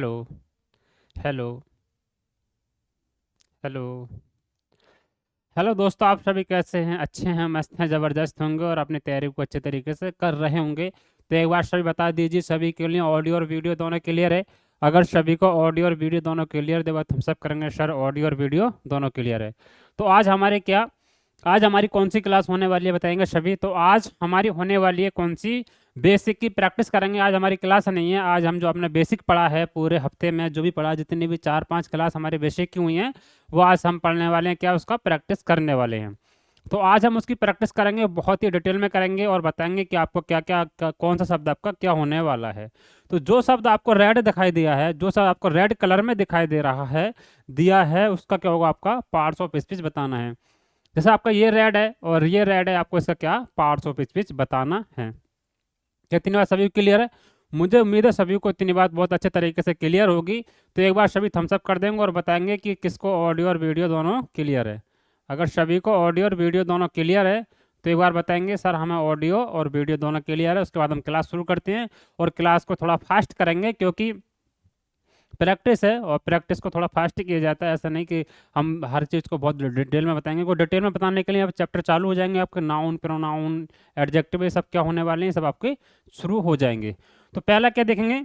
Hello, hello, hello. Hello दोस्तों, आप सभी कैसे हैं? अच्छे हैं, मस्त हैं, ज़बरदस्त होंगे और अपनी तैयारी को अच्छे तरीके से कर रहे होंगे। तो एक बार सभी बता दीजिए, सभी के लिए ऑडियो और वीडियो दोनों क्लियर है? अगर सभी को ऑडियो और वीडियो दोनों क्लियर दे बात हम सब करेंगे सर, ऑडियो और वीडियो दोनों क्लियर है। तो आज हमारी कौन सी क्लास होने वाली है बताएंगे सभी। तो आज हमारी होने वाली है कौन सी? बेसिक की प्रैक्टिस करेंगे। आज हमारी क्लास नहीं है, आज हम जो अपने बेसिक पढ़ा है पूरे हफ्ते में, जो भी पढ़ा, जितनी भी 4-5 क्लास हमारे बेसिक की हुई हैं, वो आज हम पढ़ने वाले हैं। क्या उसका प्रैक्टिस करने वाले हैं। तो आज हम उसकी प्रैक्टिस करेंगे, बहुत ही डिटेल में करेंगे और बताएंगे कि आपको क्या क्या कौन सा शब्द आपका क्या होने वाला है। तो जो शब्द आपको रेड दिखाई दिया है, जो शब्द आपको रेड कलर में दिखाई दे रहा है, दिया है, उसका क्या होगा? आपका पार्ट्स ऑफ स्पीच बताना है। जैसे आपका ये रेड है और ये रेड है, आपको इसका क्या पार्ट्स ऑफ स्पीच बताना है। क्या इतनी बात सभी क्लियर है? मुझे उम्मीद है सभी को इतनी बात बहुत अच्छे तरीके से क्लियर होगी। तो एक बार सभी थम्स अप कर देंगे और बताएंगे कि किसको ऑडियो और वीडियो दोनों क्लियर है। अगर सभी को ऑडियो और वीडियो दोनों क्लियर है तो एक बार बताएंगे सर हमें ऑडियो और वीडियो दोनों क्लियर है। उसके बाद हम क्लास शुरू करते हैं और क्लास को थोड़ा फास्ट करेंगे, क्योंकि प्रैक्टिस है और प्रैक्टिस को थोड़ा फास्ट किया जाता है। ऐसा नहीं कि हम हर चीज़ को बहुत डिटेल में बताएंगे। को डिटेल में बताने के लिए अब चैप्टर चालू हो जाएंगे, आपके नाउन, प्रोनाउन, एडजेक्टिव, ये सब क्या होने वाले हैं, सब आपके शुरू हो जाएंगे। तो पहला क्या देखेंगे?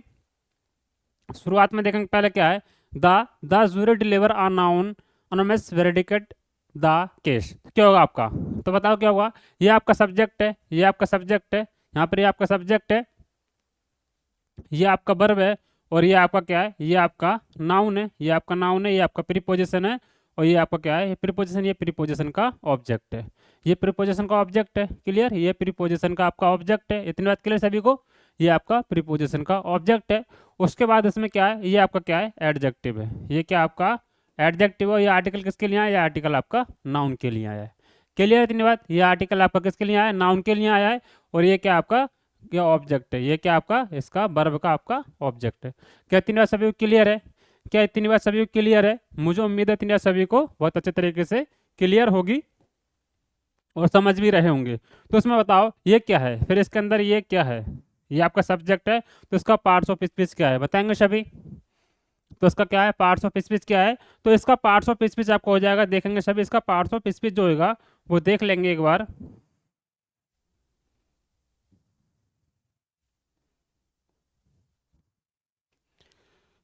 शुरुआत में देखेंगे पहले क्या है? The jury deliver a unanimous verdict the case. क्या होगा आपका? तो बताओ क्या होगा? ये आपका सब्जेक्ट है, ये आपका सब्जेक्ट है, यहाँ पर ये आपका सब्जेक्ट है, ये आपका वर्ब है और ये आपका क्या है? ये आपका नाउन है, ये आपका नाउन है, ये आपका प्रीपोजिशन है और ये आपका क्या है? ये प्रीपोजिशन, ये प्रीपोजिशन का ऑब्जेक्ट है, ये प्रीपोजिशन का ऑब्जेक्ट है। क्लियर? ये प्रीपोजिशन का आपका ऑब्जेक्ट है। इतनी बात क्लियर सभी को? ये आपका प्रीपोजिशन का ऑब्जेक्ट है। उसके बाद इसमें क्या है? ये आपका क्या है? एडजेक्टिव है। ये क्या आपका एडजेक्टिव है? ये आर्टिकल किसके लिए आया? ये आर्टिकल आपका नाउन के लिए आया है। क्लियर? इतनी बात? ये आर्टिकल आपका किसके लिए आया है? नाउन के लिए आया है। और ये क्या आपका क्या ऑब्जेक्ट है? ये क्या आपका इसका वर्ब का आपका ऑब्जेक्ट है। क्या इतनी बात सभी को क्लियर है? क्या इतनी बात सभी को क्लियर है? मुझे उम्मीद है इतनी बात सभी को बहुत अच्छे तरीके से क्लियर होगी और समझ भी रहे होंगे। तो इसमें बताओ ये क्या है, फिर इसके अंदर ये क्या है? ये आपका सब्जेक्ट है, तो इसका पार्ट्स ऑफ स्पीच क्या है बताएंगे सभी। तो इसका क्या है? पार्ट्स ऑफ स्पीच क्या है? तो इसका पार्ट्स ऑफ स्पीच आपको हो जाएगा, देखेंगे सभी इसका पार्ट्स ऑफ स्पीच जो होगा वो देख लेंगे एक बार।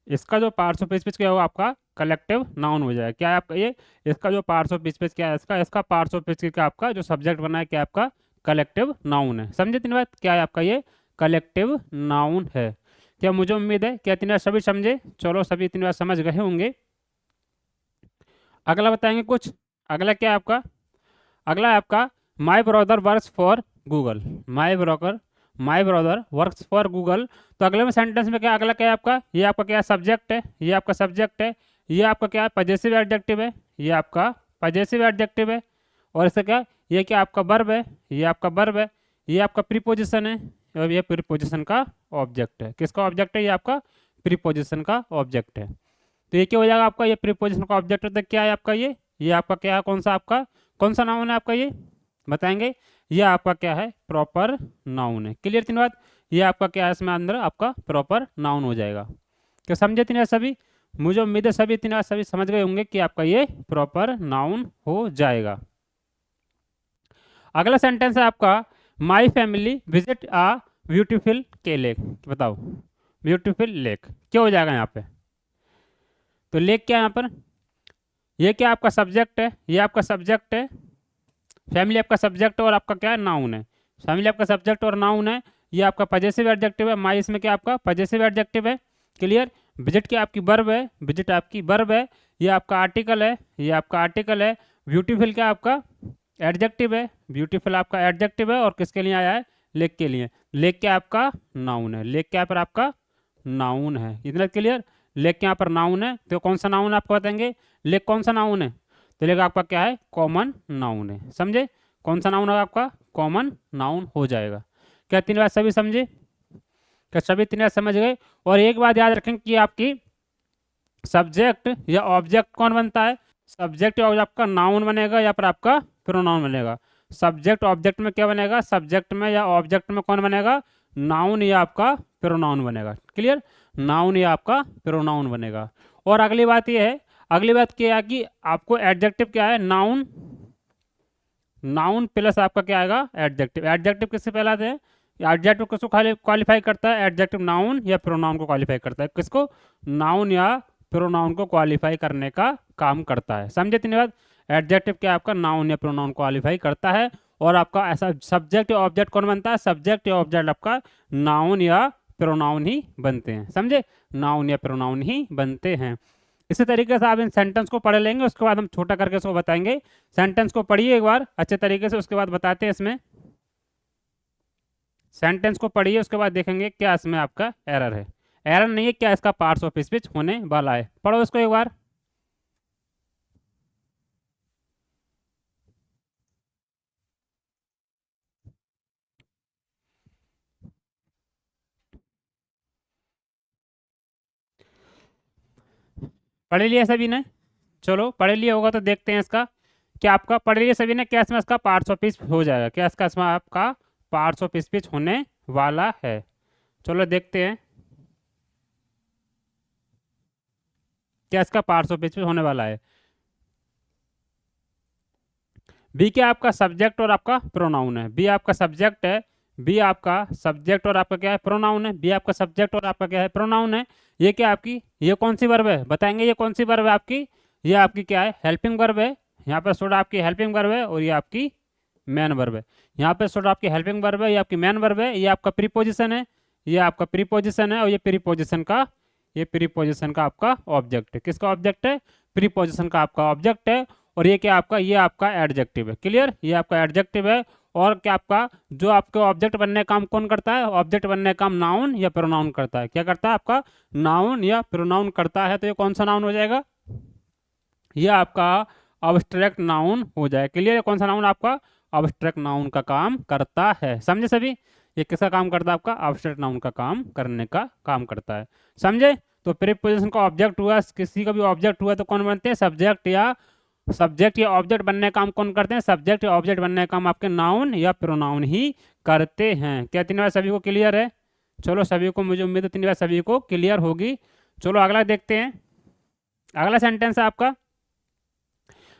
इसका जो पार्ट्स ऑफ स्पीच क्या होगा? आपका कलेक्टिव नाउन हो जाएगा। क्या है आपका ये? इसका जो पार्ट्स ऑफ स्पीच क्या है? इसका पार्ट्स ऑफ स्पीच का आपका जो सब्जेक्ट बना है क्या आपका? कलेक्टिव नाउन है। समझे तीन बात? क्या है आपका? ये कलेक्टिव नाउन है। क्या मुझे उम्मीद है क्या तीन बात सभी समझे? चलो सभी तीन बात समझ गए होंगे। अगला बताएंगे कुछ। अगला क्या है आपका? अगला है आपका my brother works for Google. My brother works for Google. तो अगले में सेंटेंस में क्या? अगला क्या है आपका? ये आपका क्या सब्जेक्ट है, ये आपका सब्जेक्ट है, ये आपका क्या है? पजेसिव एडजेक्टिव है, ये आपका पजेसिव एडजेक्टिव है। और इसका क्या? ये क्या आपका वर्ब है, ये आपका वर्ब है, ये आपका प्रीपोजिशन है और ये प्रीपोजिशन का ऑब्जेक्ट है। किसका ऑब्जेक्ट है? ये आपका प्रीपोजिशन का ऑब्जेक्ट है। तो ये क्या हो जाएगा आपका? ये प्रीपोजिशन का ऑब्जेक्ट है। तो क्या है आपका? ये आपका क्या है? कौन सा आपका कौन सा नाउन है आपका? ये बताएंगे। ये आपका क्या है? प्रॉपर नाउन है। क्लियर तीन बात? ये आपका क्या है? इसमें अंदर आपका प्रॉपर नाउन हो जाएगा। क्या समझे तीन बात सभी? मुझे उम्मीद है सभी तीन बात सभी समझ गए होंगे कि आपका ये प्रॉपर नाउन हो जाएगा। अगला सेंटेंस है आपका my family visit a beautiful के लेक। बताओ ब्यूटीफुल लेक क्या हो जाएगा यहाँ पे? तो लेक क्या है यहाँ पर? ये क्या आपका सब्जेक्ट है, ये आपका सब्जेक्ट है, फैमिली आपका सब्जेक्ट और आपका क्या है? नाउन है। फैमिली आपका सब्जेक्ट और नाउन है। ये आपका पजेसिव एडजेक्टिव है। माई इसमें क्या आपका पजेसिव एडजेक्टिव है। क्लियर? विजिट क्या आपकी वर्ब है, विजिट आपकी वर्ब है। ये आपका आर्टिकल है, ये आपका आर्टिकल है। ब्यूटीफुल क्या आपका एडजेक्टिव है, ब्यूटीफुल आपका एडजेक्टिव है और किसके लिए आया है? लेक के लिए। लेक क्या आपका नाउन है, लेक क्या पर आपका नाउन है। इतना क्लियर? लेक यहाँ पर नाउन है। तो कौन सा नाउन आपको बताएंगे? लेक कौन सा नाउन है? तो लेक आपका क्या है? कॉमन नाउन है। समझे? कौन सा नाउन होगा आपका? कॉमन नाउन हो जाएगा। क्या तीन बात सभी समझे? क्या सभी तीन बात समझ गए? और एक बात याद रखें कि आपकी सब्जेक्ट या ऑब्जेक्ट कौन बनता है? सब्जेक्ट या आपका नाउन बनेगा या फिर आपका प्रोनाउन बनेगा। सब्जेक्ट ऑब्जेक्ट में क्या बनेगा? सब्जेक्ट में या ऑब्जेक्ट में कौन बनेगा? नाउन या आपका प्रोनाउन बनेगा। क्लियर? नाउन या आपका प्रोनाउन बनेगा। और अगली बात ये है, अगली बात क्या है कि आपको एडजेक्टिव क्या है, नाउन, नाउन प्लस आपका क्या आएगा, एडजेक्टिव। एडजेक्टिव किससे पहले आते हैं, एडजेक्टिव किसको क्वालिफाई करता है, एडजेक्टिव नाउन या प्रोनाउन को क्वालिफाई करता है, किसको, नाउन या प्रोनाउन को क्वालिफाई करने का काम करता है। समझे तीन बात, एडजेक्टिव क्या आपका नाउन या प्रोनाउन क्वालिफाई करता है। और आपका ऐसा सब्जेक्ट या ऑब्जेक्ट कौन बनता है, सब्जेक्ट या ऑब्जेक्ट आपका नाउन या प्रोनाउन ही बनते हैं। समझे, नाउन या प्रोनाउन ही बनते हैं। इसी तरीके से आप इन सेंटेंस को पढ़ लेंगे, उसके बाद हम छोटा करके इसको बताएंगे। सेंटेंस को पढ़िए एक बार अच्छे तरीके से, उसके बाद बताते हैं इसमें। सेंटेंस को पढ़िए, उसके बाद देखेंगे क्या इसमें आपका एरर है। एरर नहीं है, क्या इसका पार्ट्स ऑफ स्पीच होने वाला है। पढ़ो इसको एक बार। पढ़ लिया सभी ने, चलो पढ़ लिया होगा तो देखते हैं इसका क्या आपका, पढ़ लिया सभी ने, क्या इसमें इसका पार्ट्स ऑफ स्पीच हो जाएगा, क्या इसका इसमें आपका पार्ट्स ऑफ स्पीच होने वाला है। चलो देखते हैं क्या इसका पार्ट्स ऑफ स्पीच होने वाला है। बी क्या आपका सब्जेक्ट और आपका प्रोनाउन है, बी आपका सब्जेक्ट है, बी आपका सब्जेक्ट और आपका क्या है, प्रोनाउन है। बी आपका सब्जेक्ट और आपका क्या है, प्रोनाउन है। ये क्या आपकी, ये कौन सी वर्ब है, बताएंगे ये कौन सी वर्ब है आपकी, ये आपकी क्या है, हेल्पिंग वर्ब है। यहाँ पर सोडा आपकी हेल्पिंग वर्ब है और ये आपकी मैन वर्ब है। यहाँ पे सोडा आपकी हेल्पिंग वर्ब है, ये आपकी मैन वर्ब है, ये आपका प्रीपोजिशन है, ये आपका प्रीपोजिशन है, और ये प्रीपोजिशन का, ये प्रीपोजिशन का आपका ऑब्जेक्ट है। किसका ऑब्जेक्ट है, प्रीपोजिशन का आपका ऑब्जेक्ट है। और ये क्या आपका, ये आपका एडजेक्टिव है। क्लियर, ये आपका एडजेक्टिव है। और क्या आपका जो आपके ऑब्जेक्ट बनने का काम कौन करता है, ऑब्जेक्ट बनने का काम नाउन या प्रोनाउन करता है, क्या करता है आपका, नाउन या प्रोनाउन करता है। तो ये कौन सा नाउन हो जाएगा, ये आपका अब्स्ट्रैक्ट नाउन हो जाए। क्लियर है, कौन सा नाउन आपका अब्स्ट्रैक्ट नाउन का काम करता है। समझे सभी, ये किसका काम करता है, आपका अब्स्ट्रैक्ट नाउन का काम करने का काम करता है। समझे, तो प्रीपोजिशन का ऑब्जेक्ट हुआ, किसी का भी ऑब्जेक्ट हुआ तो कौन बनते हैं, सब्जेक्ट या ऑब्जेक्ट बनने का काम कौन करते हैं, सब्जेक्ट या ऑब्जेक्ट बनने का काम आपके नाउन या प्रोनाउन ही करते हैं। क्या तीन बार सभी को क्लियर है, चलो सभी को, मुझे उम्मीद है तीन बार सभी को क्लियर होगी। चलो अगला देखते हैं। अगला सेंटेंस है आपका,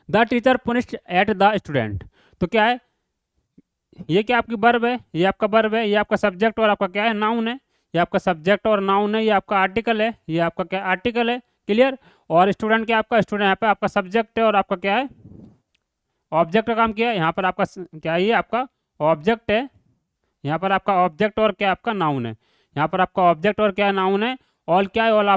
the teacher punished at the student. तो क्या है, ये क्या आपकी वर्ब है, ये आपका वर्ब है, ये आपका सब्जेक्ट और आपका क्या है, नाउन है। ये आपका सब्जेक्ट और नाउन है, ये आपका आर्टिकल है, ये आपका क्या आर्टिकल है। क्लियर, और स्टूडेंट क्या आपका, स्टूडेंट यहाँ पे आपका सब्जेक्ट है और आपका क्या है, ऑब्जेक्ट का काम किया है। यहाँ पर आपका क्या है, ये आपका ऑब्जेक्ट है, यहाँ पर आपका ऑब्जेक्ट और क्या आपका नाउन है। यहाँ पर आपका ऑब्जेक्ट और क्या नाउन है। ऑल क्या है, ऑल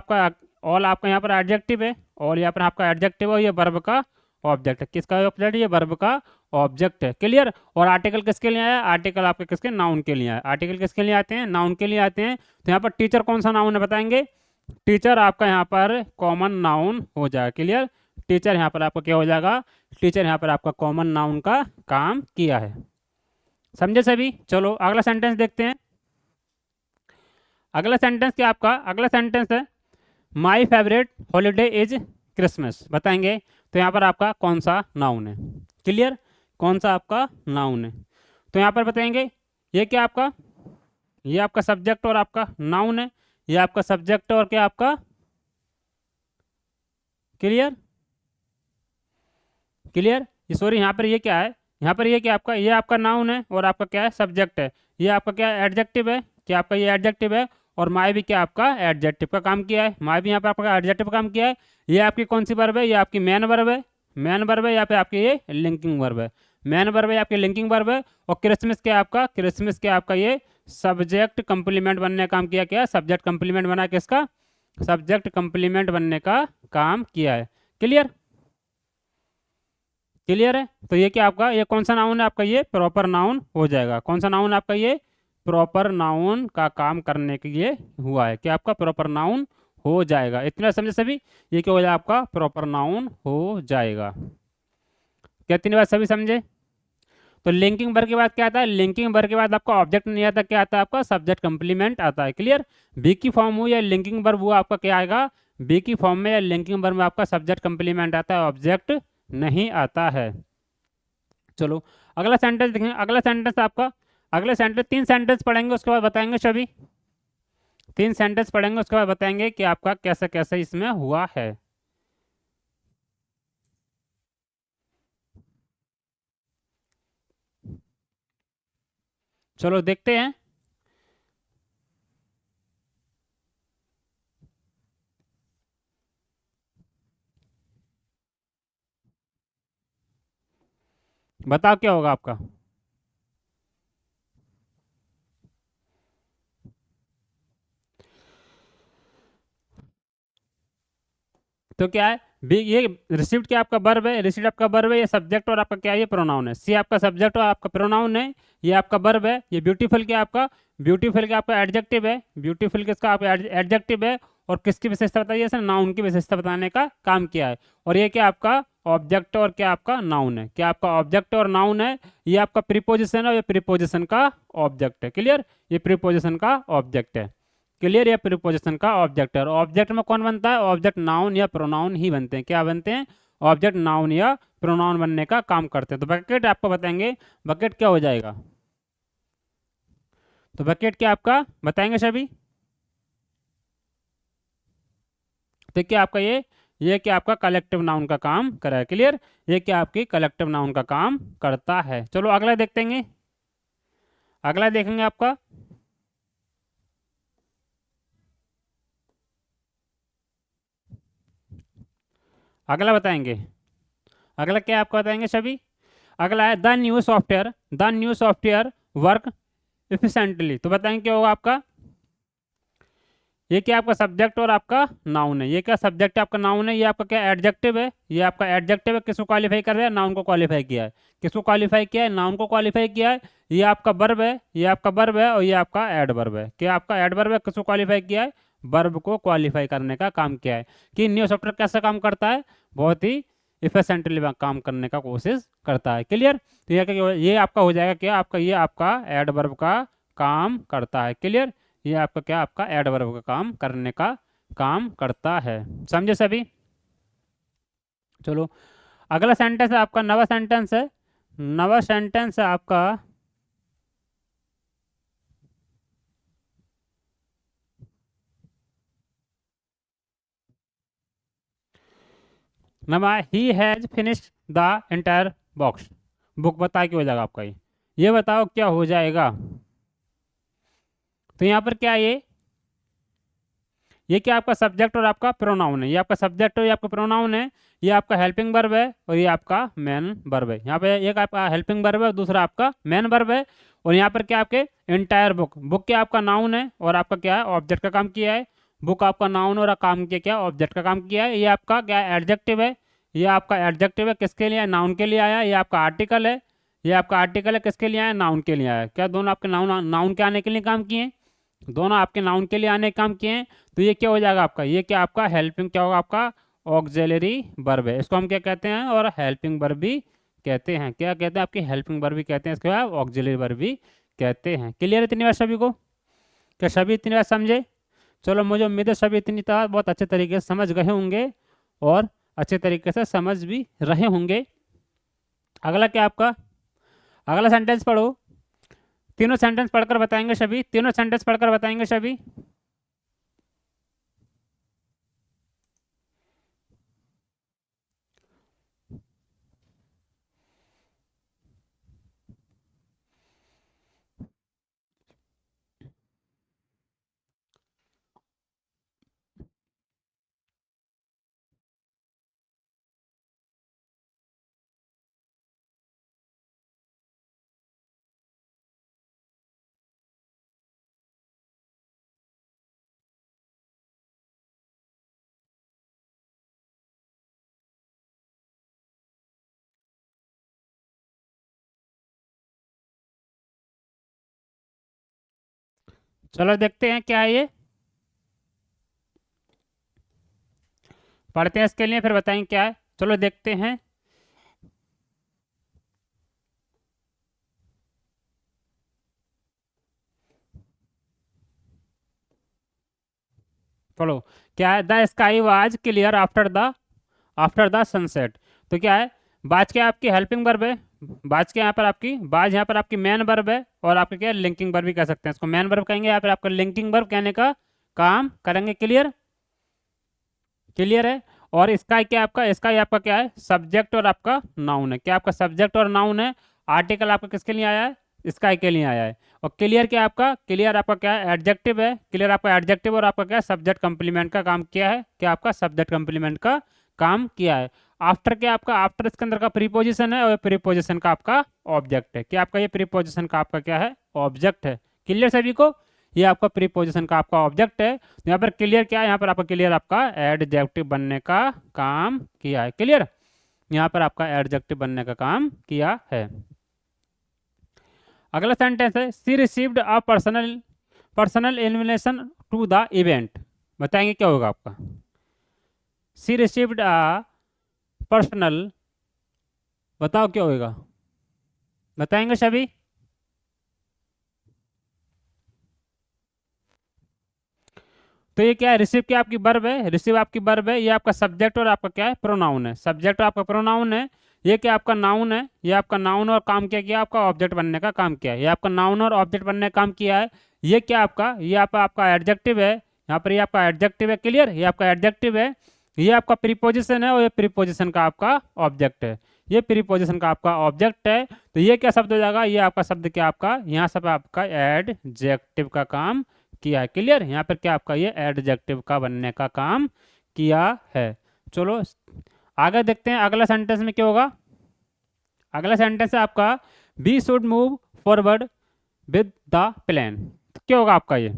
आपका यहाँ पर एडजेक्टिव है, और यहाँ पर आपका एडजेक्टिव है, ये वर्ब का ऑब्जेक्ट है। किसका ऑब्जेक्ट, ये वर्ब का ऑब्जेक्ट है। क्लियर, और आर्टिकल किसके लिए आया, आर्टिकल आपके किसके, नाउन के लिए आया। आर्टिकल किसके लिए आते हैं, नाउन के लिए आते हैं। तो यहाँ पर टीचर कौन सा नाउन है बताएंगे, टीचर आपका यहाँ पर कॉमन नाउन हो जाएगा। क्लियर, टीचर यहाँ पर आपका क्या हो जाएगा, टीचर यहाँ पर आपका कॉमन नाउन का काम किया है। समझे सभी, चलो अगला सेंटेंस देखते हैं। अगला सेंटेंस क्या आपका, अगला सेंटेंस है my favourite holiday is Christmas. बताएंगे तो यहाँ पर आपका कौन सा नाउन है। क्लियर, कौन सा आपका नाउन है। तो यहाँ पर बताएंगे ये क्या आपका, ये आपका सब्जेक्ट और आपका नाउन है, ये आपका सब्जेक्ट और क्या आपका, क्लियर, क्लियर, ये सॉरी यहाँ पर ये क्या है, यहाँ पर ये क्या आपका, ये आपका नाउन है और आपका क्या है, सब्जेक्ट है। ये आपका क्या एडजेक्टिव है, क्या आपका ये एडजेक्टिव है। और माई भी क्या आपका एडजेक्टिव का काम किया है, माई भी यहाँ पर आपका एडजेक्टिव का काम किया है। ये आपकी कौन सी वर्ब है, ये आपकी मैन वर्ब है, मैन वर्ब है। यहाँ पे आपकी ये लिंकिंग वर्ब है, मैन वर्ब है आपकी लिंकिंग वर्ब है। और क्रिसमस क्या आपका, क्रिसमस क्या आपका ये सब्जेक्ट कंप्लीमेंट बनने का काम किया, क्या सब्जेक्ट कंप्लीमेंट बना, किसका सब्जेक्ट कंप्लीमेंट बनने का काम किया है। क्लियर, क्लियर है। तो ये क्या आपका, ये कौन सा नाउन है आपका, ये प्रॉपर नाउन हो जाएगा। कौन सा नाउन आपका, ये प्रॉपर नाउन का काम करने के लिए हुआ है, क्या आपका प्रॉपर नाउन हो जाएगा। इतना समझे सभी, ये क्या हो जाएगा आपका प्रॉपर नाउन हो जाएगा। क्या तीन बात सभी समझे। तो लिंकिंग वर्ब के बाद क्या आता है, लिंकिंग वर्ब के बाद आपका ऑब्जेक्ट नहीं आता, क्या आता है आपका सब्जेक्ट कंप्लीमेंट आता है। क्लियर, बी की फॉर्म हो या लिंकिंग वर्ब हुआ आपका क्या आएगा, बी की फॉर्म में या लिंकिंग वर्ब में आपका सब्जेक्ट कंप्लीमेंट आता है, ऑब्जेक्ट नहीं आता है। चलो अगला सेंटेंस देखेंगे। अगला सेंटेंस आपका, अगले सेंटेंस तीन सेंटेंस पढ़ेंगे, उसके बाद बताएंगे सभी। 3 सेंटेंस पढ़ेंगे, उसके बाद बताएंगे कि आपका कैसे कैसे इसमें हुआ है। चलो देखते हैं। बताओ क्या होगा आपका। तो क्या है ये रिसीव्ड क्या आपका वर्ब है, रिसीव्ड आपका वर्ब है, ये सब्जेक्ट और आपका क्या है, ये प्रोनाउन है। सी आपका सब्जेक्ट और आपका प्रोनाउन है, ये आपका वर्ब है। ये ब्यूटीफुल क्या आपका, ब्यूटीफुल क्या आपका एडजेक्टिव है, ब्यूटीफुल किसका आपका एडजेक्टिव है। और किसकी विशेषता बताइए, सर नाउन की विशेषता बताने का काम किया है। और ये क्या आपका ऑब्जेक्ट और क्या आपका नाउन है, क्या आपका ऑब्जेक्ट और नाउन है। ये आपका प्रीपोजिशन है, ये प्रीपोजिशन का ऑब्जेक्ट है। क्लियर, ये प्रीपोजिशन का ऑब्जेक्ट है। क्लियर, या प्रीपोजिशन का ऑब्जेक्ट है। और ऑब्जेक्ट में कौन बनता है, ऑब्जेक्ट नाउन या प्रोनाउन ही बनते हैं। क्या बनते हैं, ऑब्जेक्ट नाउन या प्रोनाउन बनने का काम करते हैं। तो बकेट आपको बताएंगे, बकेट क्या हो जाएगा। तो बकेट क्या आपका बताएंगे सभी। तो क्या आपका ये क्या आपका कलेक्टिव नाउन का काम कर रहा है। क्लियर, ये क्या आपकी कलेक्टिव नाउन का काम करता है। चलो अगला देखते हैं, अगला देखेंगे आपका। अगला बताएंगे, अगला क्या आपको बताएंगे सभी। अगला है the new software, the new software work efficiently. तो बताएंगे क्या होगा आपका। ये क्या आपका सब्जेक्ट और आपका नाउन है। ये क्या सब्जेक्ट आपका नाउन है, ये आपका क्या एडजेक्टिव है। ये आपका एडजेक्टिव है, किसको क्वालिफाई कर रहा है, नाउन को क्वालिफाई किया है। किसको क्वालिफाई किया है, नाउन को क्वालिफाई किया है। ये आपका वर्ब है, ये आपका वर्ब है, और ये आपका एडवर्ब है। क्या आपका एडवर्ब है, किसको क्वालिफाई किया है, वर्ब को क्वालिफाई करने का काम किया है। कि न्यू सॉफ्टवेयर कैसा काम करता है, बहुत ही इफिशेंटली काम करने का कोशिश करता है। क्लियर, तो ये आपका हो जाएगा क्या आपका, ये आपका एडवर्ब का काम करता है। क्लियर, ये आपका क्या आपका एडवर्ब का काम करने का काम करता है। समझे सभी। चलो अगला सेंटेंस है आपका, नवा सेंटेंस है, नवा सेंटेंस है आपका। नवा, he has finished the entire box. Book बता के हो जाएगा आपका ये बताओ क्या हो जाएगा। तो यहाँ पर क्या है ये क्या आपका सब्जेक्ट और आपका प्रोनाउन है। ये आपका सब्जेक्ट और ये आपका प्रोनाउन है। ये आपका हेल्पिंग वर्ब है और ये आपका मेन वर्ब है। यहाँ पे एक आपका हेल्पिंग वर्ब है और दूसरा आपका मेन वर्ब है। और यहाँ पर क्या आपके एंटायर बुक, बुक क्या आपका नाउन है और आपका क्या है ऑब्जेक्ट का काम किया है। बुक आपका नाउन और काम किया, क्या ऑब्जेक्ट का काम किया है। ये आपका क्या एडजेक्टिव है, ये आपका एडजेक्टिव है, किसके लिए, नाउन के लिए आया। ये आपका आर्टिकल है, ये आपका आर्टिकल है, किसके लिए आया, नाउन के लिए आया। क्या दोनों आपके नाउन नाउन के आने के लिए काम किए हैं, दोनों आपके नाउन के लिए आने का काम किए हैं। तो ये क्या हो जाएगा आपका, ये क्या आपका हेल्पिंग क्या होगा आपका ऑक्सिलरी वर्ब है। इसको हम क्या कहते हैं, और हेल्पिंग वर्ब भी कहते हैं। क्या कहते हैं आपकी हेल्पिंग वर्ब भी कहते हैं, इसके बाद ऑक्सिलरी वर्ब भी कहते हैं। क्लियर है इतनी बात सभी को, क्या सभी इतनी बात समझे। चलो मुझे उम्मीद है सभी इतनी बात बहुत अच्छे तरीके से समझ गए होंगे और अच्छे तरीके से समझ भी रहे होंगे। अगला क्या आपका, अगला सेंटेंस पढ़ो। तीनों सेंटेंस पढ़कर बताएंगे सभी, तीनों सेंटेंस पढ़कर बताएंगे सभी। चलो देखते हैं क्या है ये, पढ़ते हैं इसके लिए फिर बताएंगे क्या है। चलो देखते हैं। पढ़ो, क्या है, the sky was clear after the sunset. तो क्या है, बाज क्या आपकी हेल्पिंग वर्ब है, बाज के यहाँ पर आपकी, बाज यहाँ पर आपकी मेन वर्ब है और आपके क्या लिंकिंग वर्ब भी कह सकते हैं, इसको मेन वर्ब कहेंगे, यहाँ पर आपका लिंकिंग वर्ब कहने का काम करेंगे। क्लियर, क्लियर है। और इसका क्या आपका, इसका ये आपका क्या है, सब्जेक्ट और आपका नाउन है। क्या आपका सब्जेक्ट और नाउन है। आर्टिकल आपका किसके लिए आया है, इसका के लिए आया है। और क्लियर क्या आपका, क्लियर आपका क्या है, एडजेक्टिव है। क्लियर आपका एडजेक्टिव और आपका क्या सब्जेक्ट कंप्लीमेंट का काम किया है। क्या आपका सब्जेक्ट कंप्लीमेंट का काम किया है। आफ्टर क्या आपका, आफ्टर इसके अंदर का प्रीपोजिशन है और प्रीपोजिशन का आपका ऑब्जेक्ट है। क्या आपका ये प्रीपोजिशन का आपका क्या है, ऑब्जेक्ट है। क्लियर सभी को, ये आपका प्रीपोजिशन का आपका ऑब्जेक्ट है। तो यहाँ पर क्लियर क्या है, यहाँ पर आपका क्लियर आपका एडजेक्टिव बनने का काम किया है। क्लियर, यहाँ पर आपका एडजेक्टिव बनने का काम किया है। अगला सेंटेंस है, she received a personal personal invitation to the event. बताएंगे क्या होगा आपका, सी रिसीव्ड अ पर्सनल, बताओ क्या होगा, बताएंगे सभी। तो ये क्या है, रिसीव क्या आपकी वर्ब है, रिसीव आपकी वर्ब है। ये आपका सब्जेक्ट और आपका क्या है, प्रोनाउन है। सब्जेक्ट आपका प्रोनाउन है। ये क्या आपका नाउन है। ये आपका नाउन और काम क्या किया, आपका ऑब्जेक्ट बनने का काम किया है। ये आपका नाउन और ऑब्जेक्ट बनने का काम किया है। ये क्या आपका, ये आपका एडजेक्टिव है। यहाँ पर ये आपका एडजेक्टिव है। क्लियर, ये आपका एडजेक्टिव है। ये आपका प्रीपोजिशन है और ये प्रीपोजिशन का आपका ऑब्जेक्ट है। ये प्रीपोजिशन का आपका ऑब्जेक्ट है। तो ये क्या शब्द हो जाएगा, ये आपका शब्द क्या आपका, यहाँ सब आपका एडजेक्टिव का काम किया है। क्लियर, यहाँ पर क्या आपका ये एडजेक्टिव का बनने का काम किया है। चलो आगे देखते हैं, अगला सेंटेंस में क्या होगा। अगला सेंटेंस है आपका, we should move forward with the plan. तो क्या होगा आपका ये,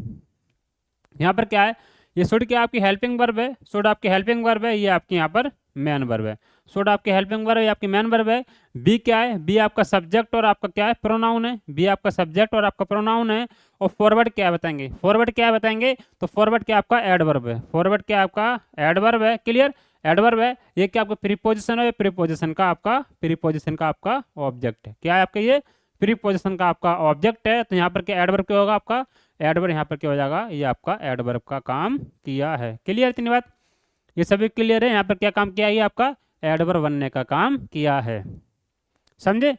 यहाँ पर क्या है, ये शुड क्या आपकी हेल्पिंग वर्ब है। शुड आपकी हेल्पिंग वर्ब है। ये आपकी यहाँ पर मेन वर्ब है। शुड आपकी हेल्पिंग वर्ब है, ये आपकी मेन वर्ब है। बी क्या है, बी आपका सब्जेक्ट और आपका क्या है, प्रोनाउन है। बी आपका सब्जेक्ट और आपका प्रोनाउन है। और फॉरवर्ड क्या है बताएंगे, फॉरवर्ड क्या है बताएंगे। तो फॉरवर्ड क्या आपका एडवर्ब है। फॉरवर्ड क्या आपका एडवर्ब है। क्लियर, एडवर्ब है। ये क्या आपका प्रीपोजिशन है, प्रीपोजिशन का आपका, प्रीपोजिशन का आपका ऑब्जेक्ट है। क्या है आपका ये, प्रीपोजिशन का आपका ऑब्जेक्ट है। तो यहाँ पर क्या एडवर्ब क्या होगा आपका, एडवर्ब यहाँ पर क्या हो जाएगा, ये आपका एडवर्ब का काम किया है। क्लियर, इतनी बात, ये सभी क्लियर है। यहाँ पर क्या काम किया है, ये आपका एडवर्ब बनने का काम किया है। समझे।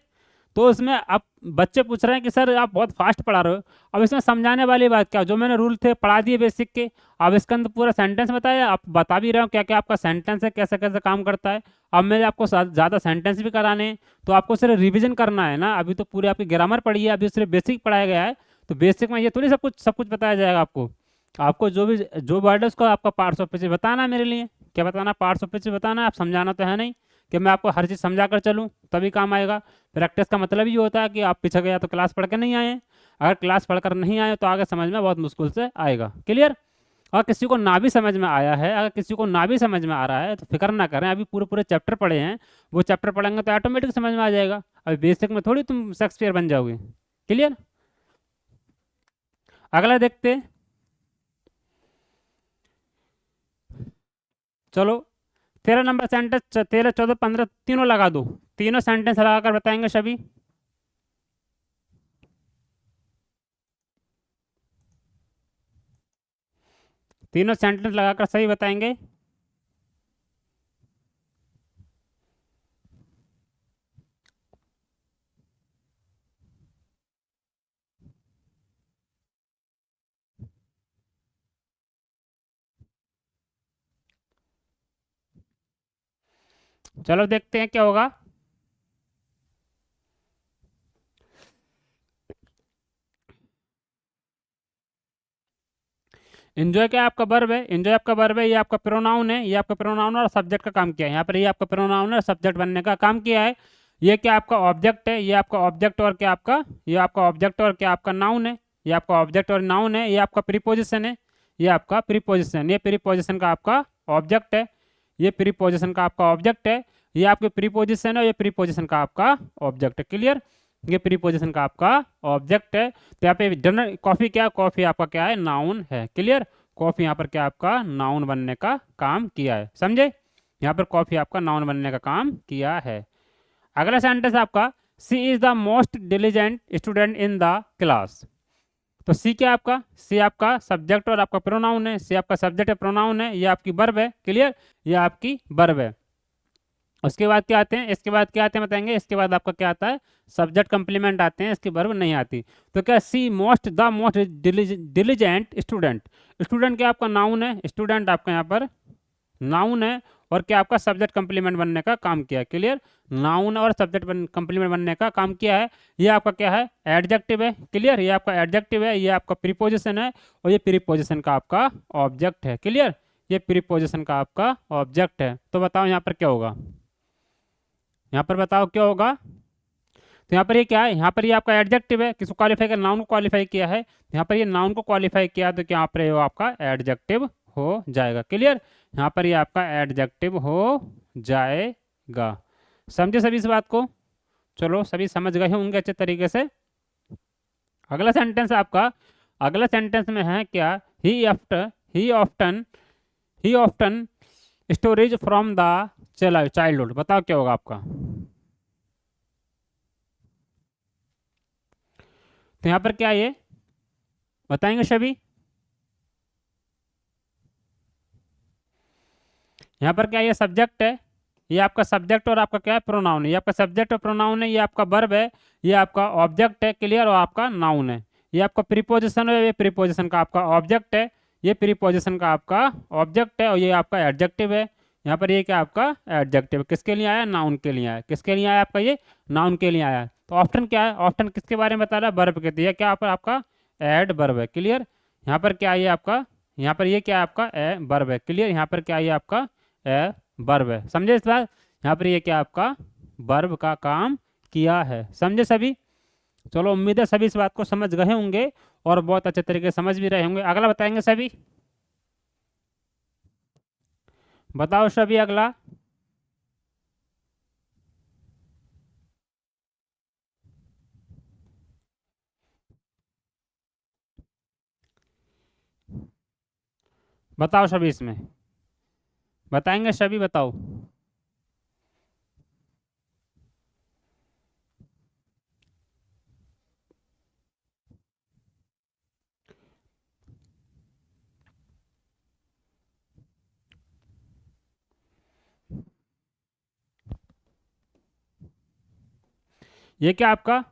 तो इसमें अब बच्चे पूछ रहे हैं कि सर आप बहुत फास्ट पढ़ा रहे हो। अब इसमें समझाने वाली बात क्या, जो मैंने रूल थे पढ़ा दिए बेसिक के। अब इसके अंदर पूरा सेंटेंस बताया, आप बता भी रहे हो क्या क्या आपका सेंटेंस है, कैसे कैसे काम करता है। अब मेरे आपको ज़्यादा सेंटेंस भी कराने हैं, तो आपको सिर्फ रिविजन करना है ना। अभी तो पूरे आपकी ग्रामर पढ़ी है, अभी सिर्फ बेसिक पढ़ाया गया है। तो बेसिक में ये थोड़ी सब कुछ बताया जाएगा आपको। आपको जो वर्ड है उसको आपका पार्ट्स ऑफ स्पीच बताना है। मेरे लिए क्या बताना, पार्ट्स ऑफ स्पीच बताना है। आप समझाना तो है नहीं कि मैं आपको हर चीज़ समझा कर चलूँ तभी काम आएगा। प्रैक्टिस का मतलब ये होता है कि आप पीछे गया तो क्लास पढ़ के नहीं आए। अगर क्लास पढ़कर नहीं आए तो आगे समझ में बहुत मुश्किल से आएगा। क्लियर। अगर किसी को ना भी समझ में आया है, अगर किसी को ना भी समझ में आ रहा है तो फिक्र ना करें, अभी पूरे पूरे चैप्टर पढ़े हैं। वो चैप्टर पढ़ेंगे तो ऑटोमेटिक समझ में आ जाएगा। अभी बेसिक में थोड़ी तुम शेक्सपियर बन जाओगे। क्लियर। अगला देखते हैं। चलो 13 नंबर सेंटेंस, 13, 14, 15 तीनों लगा दो। तीनों सेंटेंस लगाकर बताएंगे सभी। तीनों सेंटेंस लगाकर सही बताएंगे। चलो देखते हैं क्या होगा। एंजॉय क्या आपका वर्ब है, एंजॉय आपका वर्ब है। ये आपका प्रोनाउन है, ये आपका प्रोनाउन और सब्जेक्ट का काम किया है। यहाँ पर ये आपका प्रोनाउन और सब्जेक्ट बनने का काम किया है। ये क्या आपका ऑब्जेक्ट है, ये आपका ऑब्जेक्ट और क्या आपका, ये आपका ऑब्जेक्ट और क्या आपका नाउन है। ये आपका ऑब्जेक्ट और नाउन है। ये आपका प्रीपोजिशन है, ये आपका प्रीपोजिशन, ये प्रीपोजिशन का आपका ऑब्जेक्ट है। ये प्रीपोजिशन का आपका ऑब्जेक्ट है। ये आपके प्रीपोजिशन है, ये प्रीपोजिशन का आपका ऑब्जेक्ट है। क्लियर, ये प्रीपोजिशन का आपका ऑब्जेक्ट है। तो यहाँ पे डिनर कॉफी, क्या कॉफी आपका क्या है, नाउन है। क्लियर, कॉफी यहाँ पर क्या आपका नाउन बनने का काम किया है। समझे, यहाँ पर कॉफी आपका नाउन बनने का काम किया है। अगला सेंटेंस आपका, she is the most diligent student in the class. तो सी क्या आपका, सी आपका सब्जेक्ट और आपका प्रोनाउन है। सी आपका सब्जेक्ट है, प्रोनाउन है। ये आपकी वर्ब है। क्लियर, ये आपकी वर्ब है। उसके बाद क्या आते हैं, इसके बाद क्या आते हैं बताएंगे, इसके बाद आपका क्या आता है, सब्जेक्ट कंप्लीमेंट आते हैं, इसके वर्ब नहीं आती। तो क्या she most the most diligent student, student क्या आपका नाउन है, स्टूडेंट आपका यहाँ पर नाउन है, और क्या आपका सब्जेक्ट कंप्लीमेंट बनने का काम किया है। क्लियर, नाउन और सब्जेक्ट कंप्लीमेंट बनने का काम किया है। ये आपका क्या है, एडजेक्टिव है। क्लियर, ये आपका एडजेक्टिव है, ये आपका प्रीपोजिशन है, और ये प्रीपोजिशन का आपका ऑब्जेक्ट है। क्लियर, ये प्रीपोजिशन का आपका ऑब्जेक्ट है। तो बताओ यहाँ पर क्या होगा, यहाँ पर बताओ क्या होगा। तो यहाँ पर ये क्या है, यहाँ पर ये आपका एडजेक्टिव है, किसको क्वालिफाई कर, नाउन को क्वालिफाई किया है। यहाँ पर ये नाउन को क्वालिफाई किया, तो क्या यहाँ पर वो आपका एडजेक्टिव हो जाएगा। क्लियर, यहाँ पर ये आपका एडजेक्टिव हो जाएगा। समझे सभी इस बात को, चलो सभी समझ गए होंगे अच्छे तरीके से। अगला सेंटेंस आपका, अगला सेंटेंस में है क्या, he after he often storage from the childhood. बताओ क्या होगा आपका। तो यहाँ पर क्या है, ये बताएंगे सभी। यहाँ पर क्या, ये सब्जेक्ट है, ये आपका सब्जेक्ट और आपका क्या है, प्रोनाउन है। ये आपका सब्जेक्ट और प्रोनाउन है, ये आपका वर्ब है, ये आपका ऑब्जेक्ट है। क्लियर, और आपका नाउन है। ये आपका प्रीपोजिशन है, ये प्रीपोजिशन का आपका ऑब्जेक्ट है, ये प्रीपोजिशन का आपका ऑब्जेक्ट है, और ये आपका एडजेक्टिव है। यहाँ पर ये क्या आपका एडजेक्टिव किसके लिए आया, नाउन के लिए आया। किसके लिए आया आपका, ये नाउन के लिए आया। तो ऑप्शन क्या है, ऑप्शन किसके बारे में बता रहा है, वर्ब के। तो ये क्या आपका एड वर्ब है। क्लियर, यहाँ पर क्या है आपका, यहाँ पर ये क्या है आपका ए वर्ब है। क्लियर, यहाँ पर क्या है आपका ए वर्ब है। समझे इस बात, यहाँ पर ये क्या आपका वर्ब का काम किया है। समझे सभी, चलो उम्मीद है सभी इस बात को समझ गए होंगे, और बहुत अच्छे तरीके से समझ भी रहे होंगे। अगला बताएंगे सभी, बताओ सभी अगला। बताओ सभी, इसमें बताएंगे सभी, बताओ। ये क्या आपका,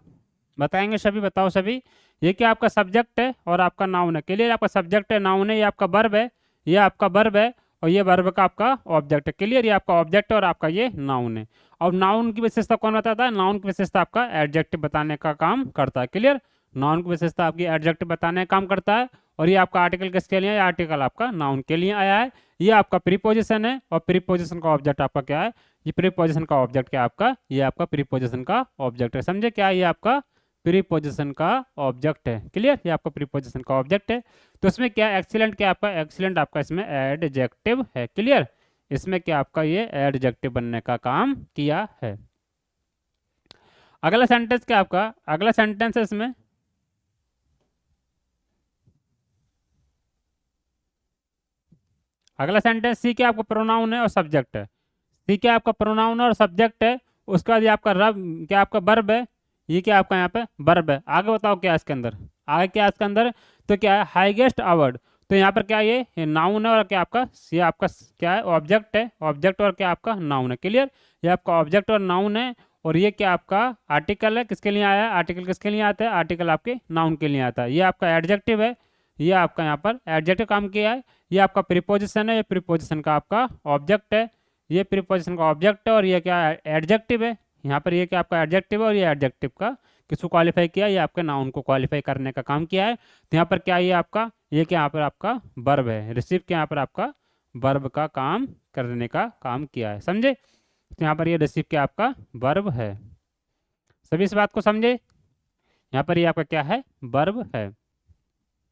बताएंगे सभी, बताओ सभी। ये क्या आपका सब्जेक्ट है और आपका नाउन है। क्लियर, आपका सब्जेक्ट है, नाउन है, ये आपका वर्ब है, ये आपका वर्ब है, और ये वर्ब का आपका ऑब्जेक्ट है। क्लियर, ये आपका ऑब्जेक्ट है और आपका ये नाउन है। और नाउन की विशेषता कौन बताता है, नाउन की विशेषता आपका एडजेक्टिव बताने का काम करता है। क्लियर, नाउन की विशेषता आपकी एडजेक्टिव बताने का काम करता है। और ये आपका आर्टिकल किसके लिए, आर्टिकल आपका नाउन के लिए आया है। ये आपका प्रीपोजिशन है, और प्रीपोजिशन का ऑब्जेक्ट आपका क्या है, ये प्रीपोजिशन का ऑब्जेक्ट क्या आपका, ये आपका प्रीपोजिशन का ऑब्जेक्ट है। समझे, क्या ये आपका प्रीपोजिशन का ऑब्जेक्ट है। क्लियर, ये आपका प्रीपोजिशन का ऑब्जेक्ट है। तो इसमें क्या एक्सीलेंट, क्या आपका एक्सीलेंट आपका इसमें एडजेक्टिव है। क्लियर, इसमें क्या आपका ये एडजेक्टिव बनने का काम किया है। अगला सेंटेंस क्या आपका, अगला सेंटेंस है इसमें, अगला सेंटेंस सी क्या आपका प्रोनाउन है और सब्जेक्ट है। सी क्या आपका प्रोनाउन है और सब्जेक्ट है। उसके बाद ये आपका रब क्या आपका वर्ब है, ये क्या आपका यहाँ पे वर्ब है। आगे बताओ क्या है इसके अंदर, आगे क्या है इसके अंदर। तो क्या है हाईएस्ट अवार्ड। तो यहाँ पर क्या है, ये नाउन है, और क्या आपका ये आपका क्या है, ऑब्जेक्ट है, ऑब्जेक्ट और क्या आपका नाउन है। क्लियर, ये आपका ऑब्जेक्ट और नाउन है। और ये क्या आपका आर्टिकल है, किसके लिए आया है, आर्टिकल किसके लिए आता है, आर्टिकल आपके नाउन के लिए आता है। ये आपका एडजेक्टिव है, ये आपका यहाँ पर एडजेक्टिव काम किया है। ये आपका प्रीपोजिशन है, ये प्रीपोजिशन का आपका ऑब्जेक्ट है, ये प्रीपोजिशन का ऑब्जेक्ट है। और ये क्या एडजेक्टिव है, यहाँ पर ये क्या आपका एडजेक्टिव है, और ये एडजेक्टिव का किसको क्वालिफाई किया, ये आपके नाउन को क्वालिफाई करने का काम किया है। तो यहाँ पर क्या ये आपका, ये क्या यहाँ पर आपका वर्ब है, रिसीव के यहाँ पर आपका वर्ब का काम करने का काम किया है। समझे, तो यहाँ पर ये रिसीव के आपका वर्ब है। सभी इस बात को समझे, यहाँ पर ये आपका क्या है, वर्ब है।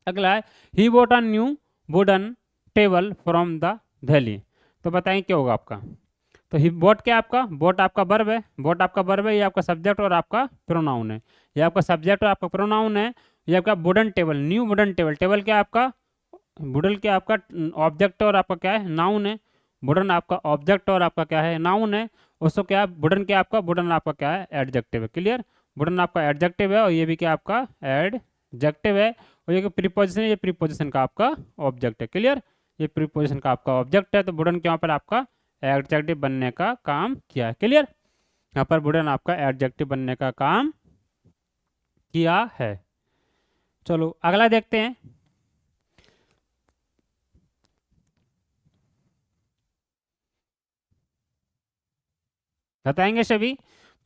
अगला है he bought a new wooden table from the valley. तो बताएं क्या होगा आपका। तो ही बोट क्या आपका, बोट आपका वर्ब है, बोट आपका वर्ब है, ये आपका सब्जेक्ट और आपका प्रोनाउन है। ये आपका सब्जेक्ट और आपका प्रोनाउन है। ये आपका wooden table, new wooden table, table क्या आपका, वुडन क्या आपका ऑब्जेक्ट और आपका क्या है, नाउन है। वुडन आपका ऑब्जेक्ट और आपका क्या है, नाउन है। उसको क्या वुडन क्या आपका, वुडन आपका क्या है, एडजेक्टिव है। क्लियर, वुडन आपका एडजेक्टिव है, और ये भी क्या आपका एडजेक्टिव है। और ये प्रीपोजिशन है, ये प्रीपोजिशन का आपका ऑब्जेक्ट है। क्लियर, ये प्रीपोजिशन का आपका ऑब्जेक्ट है। तो वुडन के यहाँ पर आपका एडजेक्टिव बनने का काम किया है। क्लियर? यहाँ पर वुडन आपका एडजेक्टिव बनने का काम किया है। चलो अगला देखते हैं। बताएंगे सभी।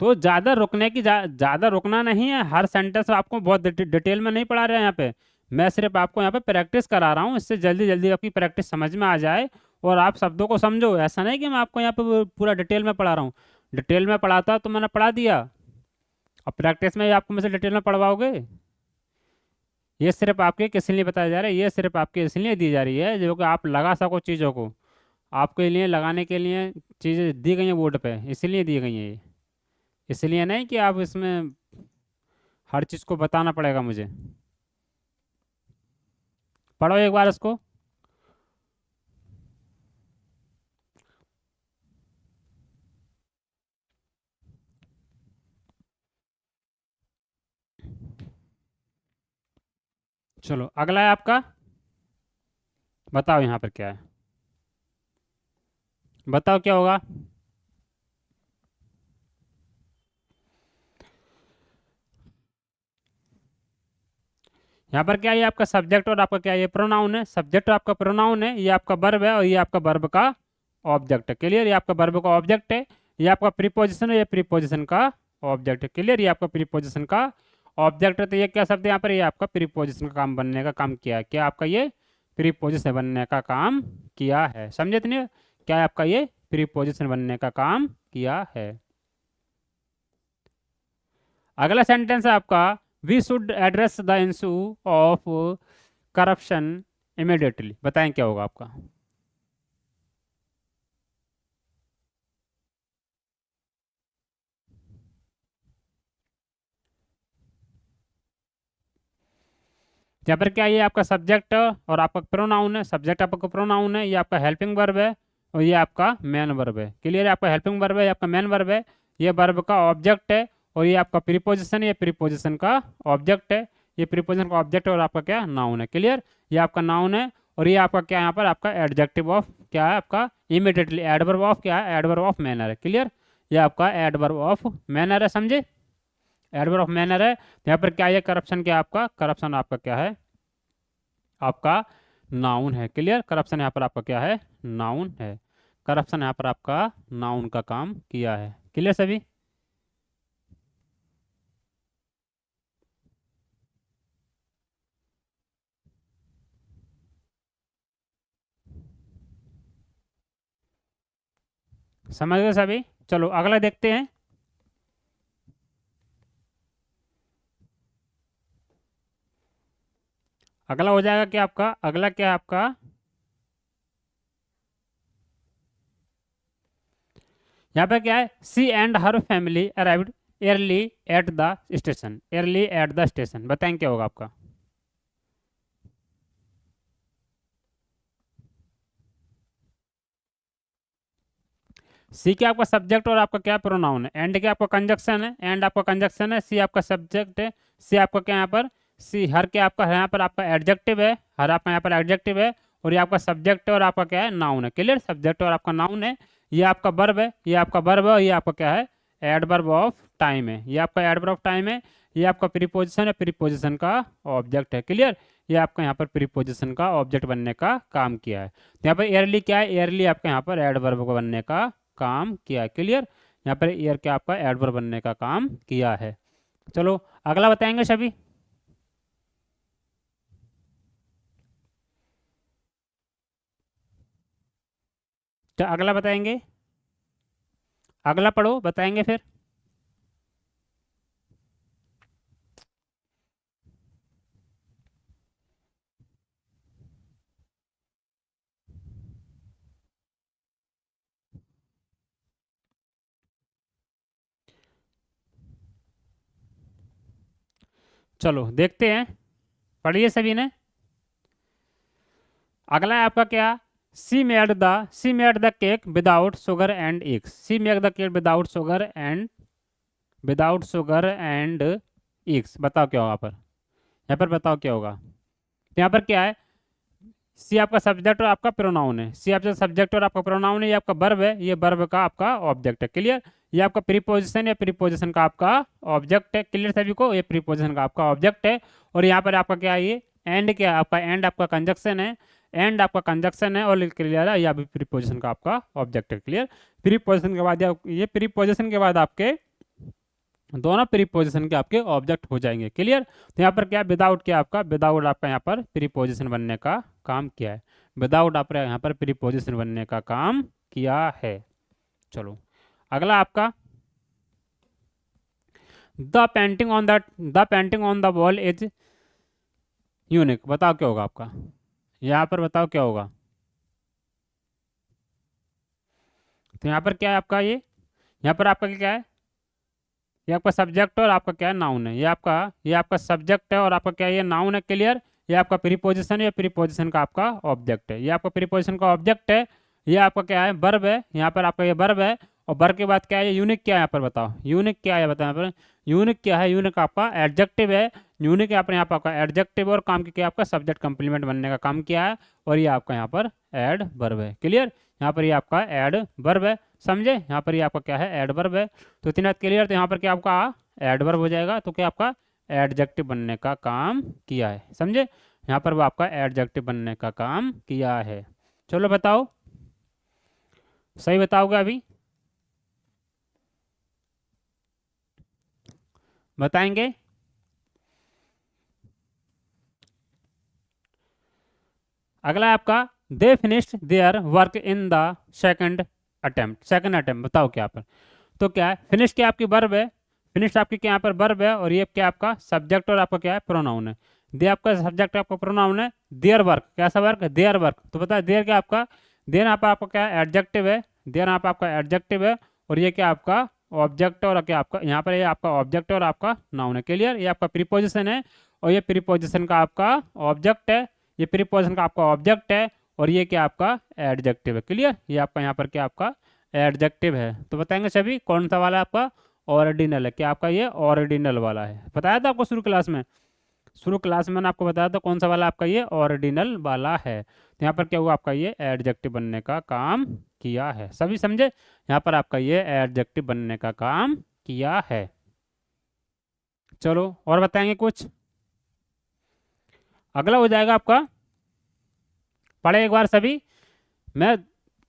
तो ज़्यादा रुकने की ज़्यादा रुकना नहीं है, हर सेंटेंस आपको बहुत डिटेल में नहीं पढ़ा रहे हैं यहाँ पे। मैं सिर्फ आपको यहाँ पे प्रैक्टिस करा रहा हूँ, इससे जल्दी जल्दी आपकी प्रैक्टिस समझ में आ जाए और आप शब्दों को समझो। ऐसा नहीं कि मैं आपको यहाँ पे पूरा डिटेल में पढ़ा रहा हूँ। डिटेल में पढ़ाता तो मैंने पढ़ा दिया, अब प्रैक्टिस में आपको मुझसे डिटेल में पढ़वाओगे? ये सिर्फ आपके किस लिए बताया जा रहा है? ये सिर्फ आपके इसलिए दी जा रही है जो कि आप लगा सको चीज़ों को। आपके लिए लगाने के लिए चीज़ें दी गई हैं बोर्ड पे, इसीलिए दी गई हैं ये। इसलिए नहीं कि आप इसमें हर चीज़ को बताना पड़ेगा मुझे। पढ़ो एक बार इसको। चलो अगला है आपका। बताओ यहाँ पर क्या है, बताओ क्या होगा। यहाँ पर क्या है? ये आपका सब्जेक्ट और आपका क्या है? ये प्रोनाउन है। सब्जेक्ट आपका प्रोनाउन है, ये आपका वर्ब है और ये आपका वर्ब का ऑब्जेक्ट है। क्लियर? ये आपका वर्ब का ऑब्जेक्ट है, ये आपका प्रीपोजिशन है, ये प्रीपोजिशन का ऑब्जेक्ट है। क्लियर? ये आपका प्रीपोजिशन का ऑब्जेक्ट है। तो ये क्या शब्द है यहाँ पर? ये आपका प्रीपोजिशन का काम बनने का काम किया है। क्या आपका ये प्रीपोजिशन बनने का काम किया है? समझे इतने? क्या है आपका? ये प्रीपोजिशन बनने का काम किया है। अगला सेंटेंस है आपका, we should address the issue of corruption immediately. बताएं क्या होगा आपका। यहाँ पर क्या है? ये आपका सब्जेक्ट और आपका प्रोनाउन है। सब्जेक्ट आपका प्रोनाउन है, ये आपका हेल्पिंग वर्ब है और ये आपका मेन वर्ब है। क्लियर है? आपका हेल्पिंग वर्ब है, ये आपका मेन वर्ब है, ये वर्ब का ऑब्जेक्ट है और ये आपका प्रीपोजिशन है, ये प्रीपोजिशन का ऑब्जेक्ट है। ये प्रीपोजिशन का ऑब्जेक्ट है और आपका क्या? नाउन है। क्लियर? ये आपका नाउन है और ये आपका क्या? यहाँ पर आपका एडजेक्टिव ऑफ क्या है? आपका इमिडिएटली एडवर्ब ऑफ क्या है? एडवर्ब ऑफ मैनर है। क्लियर? ये आपका एडवर्ब ऑफ मैनर है। समझे? एडवर्ब ऑफ मैनर है। तो यहाँ पर क्या है? करप्शन क्या है? आपका करप्शन आपका क्या है? आपका नाउन है। क्लियर? करप्शन यहाँ पर आपका क्या है? नाउन है। करप्शन यहाँ पर आपका नाउन का काम किया है। क्लियर सभी? समझ गए सभी? चलो अगला देखते हैं। अगला हो जाएगा क्या आपका? अगला क्या है आपका? यहाँ पे क्या है? She and her family arrived early at the station. early at the station. बताएं क्या होगा आपका? सी क्या आपका सब्जेक्ट और आपका क्या प्रोनाउन है। एंड क्या आपका कंजक्शन है। एंड आपका कंजक्शन है। सी आपका सब्जेक्ट है। सी आपका क्या यहाँ पर? सी हर क्या आपका यहाँ पर आपका एडजेक्टिव है। हर आपका यहाँ पर एडजेक्टिव है और ये आपका सब्जेक्ट है और आपका क्या है? नाउन है। क्लियर? सब्जेक्ट और आपका नाउन है। ये आपका वर्ब है, ये आपका वर्ब है और ये आपका क्या है? एडवर्ब ऑफ टाइम है। ये आपका एडवर्ब ऑफ टाइम है। ये आपका प्रीपोजिशन है, प्रीपोजिशन का ऑब्जेक्ट है। क्लियर? ये आपका यहाँ पर प्रीपोजिशन का ऑब्जेक्ट बनने का काम किया है। तो यहाँ पर एयरली क्या है? एयरली आपका यहाँ पर एडवर्ब को बनने का काम किया है। क्लियर? यहाँ पर ईयर क्या आपका एडवर्ब बनने का काम किया है। चलो अगला बताएंगे सभी। तो अगला बताएंगे, अगला पढ़ो बताएंगे फिर। चलो देखते हैं, पढ़िए सभी ने। अगला है आपका क्या? सी made the cake without sugar and eggs. C made the cake without sugar and eggs. बताओ क्या होगा यहाँ पर? यहाँ पर बताओ क्या होगा? यहाँ पर क्या है? सी आपका सब्जेक्ट और आपका प्रोनाउन है, सी आपका सब्जेक्ट और आपका प्रोनाउन है, ये आपका वर्ब है, ये वर्ब का आपका ऑब्जेक्ट है। क्लियर? ये आपका प्रीपोजिशन या प्रीपोजिशन का आपका ऑब्जेक्ट है। क्लियर सभी को? ये प्रीपोजिशन का आपका ऑब्जेक्ट है। और यहाँ पर आपका क्या है, ये एंड क्या है आपका, एंड आपका कंजक्शन है, एंड आपका कंजक्शन है। और क्लियर है, यह भी प्रीपोजिशन का आपका ऑब्जेक्ट है। क्लियर? प्रीपोजिशन के बाद ये प्रीपोजिशन के बाद आपके दोनों प्रीपोजिशन के आपके ऑब्जेक्ट हो जाएंगे। क्लियर? तो यहाँ पर क्या विदाउट, क्या आपका विदाउट आपका यहाँ पर प्रीपोजिशन बनने का काम किया है, विदाउट आपका यहाँ पर प्रीपोजिशन बनने का काम किया है। चलो अगला आपका the painting on the wall is unique. बताओ क्या होगा आपका यहाँ पर, बताओ क्या होगा। तो यहाँ पर क्या है आपका, ये यहाँ पर आपका क्या है, ये आपका सब्जेक्ट और आपका क्या है, नाउन है। ये आपका सब्जेक्ट है और आपका क्या है, ये नाउन है। क्लियर? ये आपका प्रीपोजिशन है, प्रीपोजिशन का आपका ऑब्जेक्ट है। ये आपका प्रीपोजिशन का ऑब्जेक्ट है। ये आपका क्या है, वर्ब है। यहाँ पर आपका ये वर्ब है। और वर्ब के बाद क्या है, यूनिक क्या है यहाँ पर, बताओ यूनिक क्या है, बताओ यहाँ पर यूनिक क्या है। यूनिक आपका एडजेक्टिव है। यूनिक यहाँ पर आपका एडजेक्टिव और काम किया आपका सब्जेक्ट कंप्लीमेंट बनने का काम किया है। और ये आपका यहाँ पर एड वर्ब है। क्लियर? यहाँ पर ये आपका एड वर्ब है। समझे? यहाँ पर ये आपका क्या है, एडवर्ब है। तो इतना क्लियर? तो यहाँ पर क्या आपका एडवर्ब हो जाएगा, तो क्या आपका एडजेक्टिव बनने का काम किया है। समझे? यहाँ पर वो आपका एडजेक्टिव बनने का काम किया है। चलो बताओ, सही बताओगे अभी, बताएंगे? अगला है आपका they finished their work in the second attempt. बताओ क्या पर, तो क्या है, फिनिश क्या आपकी वर्ब है, फिनिश आपकी क्या यहाँ पर वर्ब है। और ये क्या आपका सब्जेक्ट और आपका क्या है, प्रोनाउन है। दे आपका सब्जेक्ट आपका प्रोनाउन है। देयर वर्क कैसा वर्क, देयर वर्क। तो पता है देयर क्या आपका, देयर यहाँ पर आपका क्या है, एडजेक्टिव है। देयर यहाँ पर आपका एडजेक्टिव है। और ये क्या आपका ऑब्जेक्ट और क्या आपका यहाँ पर ये आपका ऑब्जेक्ट और आपका नाउन है। क्लियर? ये आपका प्रीपोजिशन है और ये प्रीपोजिशन का आपका ऑब्जेक्ट है। ये प्रीपोजिशन का आपका ऑब्जेक्ट है और ये क्या आपका एडजेक्टिव है। क्लियर? ये आपका यहाँ पर क्या आपका एडजेक्टिव है। तो बताएंगे सभी कौन सा वाला आपका ऑर्डिनल है। क्या आपका ये ऑर्डिनल वाला है, बताया था आपको शुरू क्लास में। शुरू क्लास में मैंने आपको बताया था कौन सा वाला आपका ये ऑर्डिनल वाला है। तो यहाँ पर क्या हुआ आपका ये एडजेक्टिव बनने का काम किया है। सभी समझे? यहाँ पर आपका ये एडजेक्टिव बनने का काम किया है। चलो और बताएंगे कुछ। अगला हो जाएगा आपका, पढ़े एक बार सभी। मैं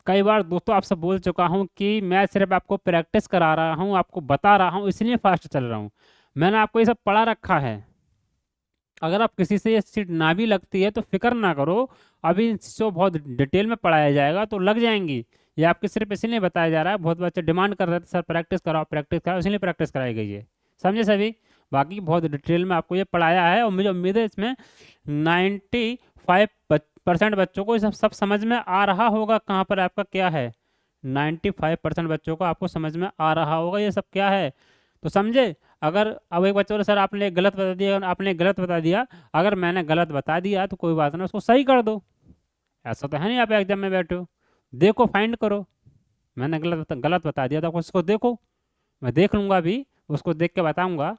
कई बार दोस्तों आपसे बोल चुका हूं कि मैं सिर्फ आपको प्रैक्टिस करा रहा हूं, आपको बता रहा हूं, इसलिए फास्ट चल रहा हूं। मैंने आपको ये सब पढ़ा रखा है। अगर आप किसी से ये सीट ना भी लगती है तो फिक्र ना करो, अभी इसको बहुत डिटेल में पढ़ाया जाएगा तो लग जाएंगी। ये आपके सिर्फ इसलिए बताया जा रहा है, बहुत बच्चे डिमांड कर रहे थे सर प्रैक्टिस कराओ, इसलिए प्रैक्टिस कराई गई है। समझे सभी? बाकी बहुत डिटेल में आपको ये पढ़ाया है और मुझे उम्मीद है इसमें 95% बच्चों को सब समझ में आ रहा होगा। कहाँ पर आपका क्या है, 95% बच्चों को आपको समझ में आ रहा होगा ये सब क्या है। तो समझे? अगर अब एक बच्चे बोले सर आपने गलत बता दिया, आपने गलत बता दिया, अगर मैंने गलत बता दिया तो कोई बात नहीं, उसको सही कर दो। ऐसा तो है नहीं आप एग्जाम में बैठे हो, देखो फाइंड करो। मैंने गलत बता दिया तो उसको देखो, मैं देख लूँगा अभी, उसको देख के बताऊँगा।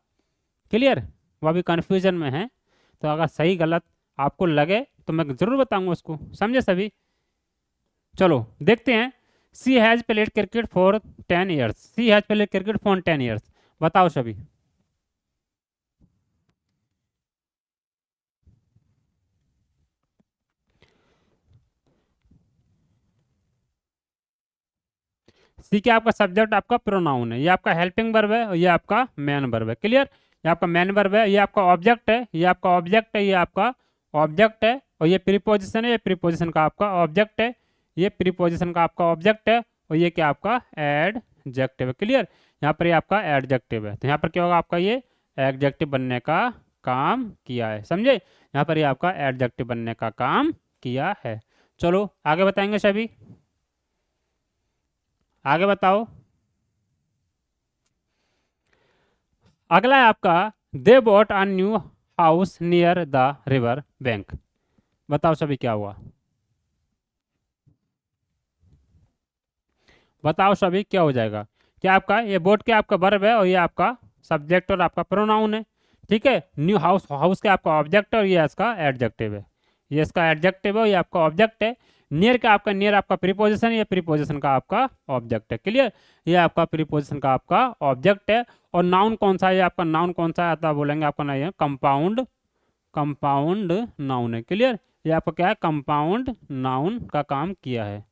क्लियर? वो अभी कन्फ्यूजन में है, तो अगर सही गलत आपको लगे तो मैं ज़रूर बताऊँगा उसको। समझे सभी? चलो देखते हैं। She has played cricket for 10 years. She has played cricket for 10 years. बताओ सभी। सी क्या आपका सब्जेक्ट आपका प्रोनाउन है, ये आपका हेल्पिंग वर्ब है और ये आपका मेन वर्ब है। क्लियर? ये आपका मेन वर्ब है, ये आपका ऑब्जेक्ट है, ये आपका ऑब्जेक्ट है, ये आपका ऑब्जेक्ट है। और ये प्रीपोजिशन है, ये प्रीपोजिशन का आपका ऑब्जेक्ट है, ये प्रीपोजिशन का आपका ऑब्जेक्ट है। और ये क्या आपका एडजेक्टिव है। क्लियर? यहाँ पर ये आपका एडजेक्टिव है, तो यहाँ पर क्या होगा आपका ये एडजेक्टिव बनने का काम किया है। समझे? यहाँ पर ये आपका एडजेक्टिव बनने का काम किया है। चलो आगे बताएंगे सभी, आगे बताओ। अगला है आपका they bought a new house near the river bank. बताओ सभी क्या हुआ, बताओ सभी क्या हो जाएगा। क्या आपका ये बोट क्या आपका वर्ब है और ये आपका सब्जेक्ट और आपका प्रोनाउन है। ठीक है? न्यू हाउस, हाउस का आपका ऑब्जेक्ट और ये इसका एडजेक्टिव है। ये इसका एडजेक्टिव है, ये आपका ऑब्जेक्ट है। नियर का आपका, नियर आपका प्रीपोजिशन, ये प्रीपोजिशन का आपका ऑब्जेक्ट है। क्लियर, ये आपका प्रीपोजिशन का आपका ऑब्जेक्ट है। और नाउन कौन सा है, ये आपका नाउन कौन सा है, आता बोलेंगे आपका नहीं है, कंपाउंड, कंपाउंड नाउन है। क्लियर, ये आपका क्या है, कंपाउंड नाउन का काम किया है।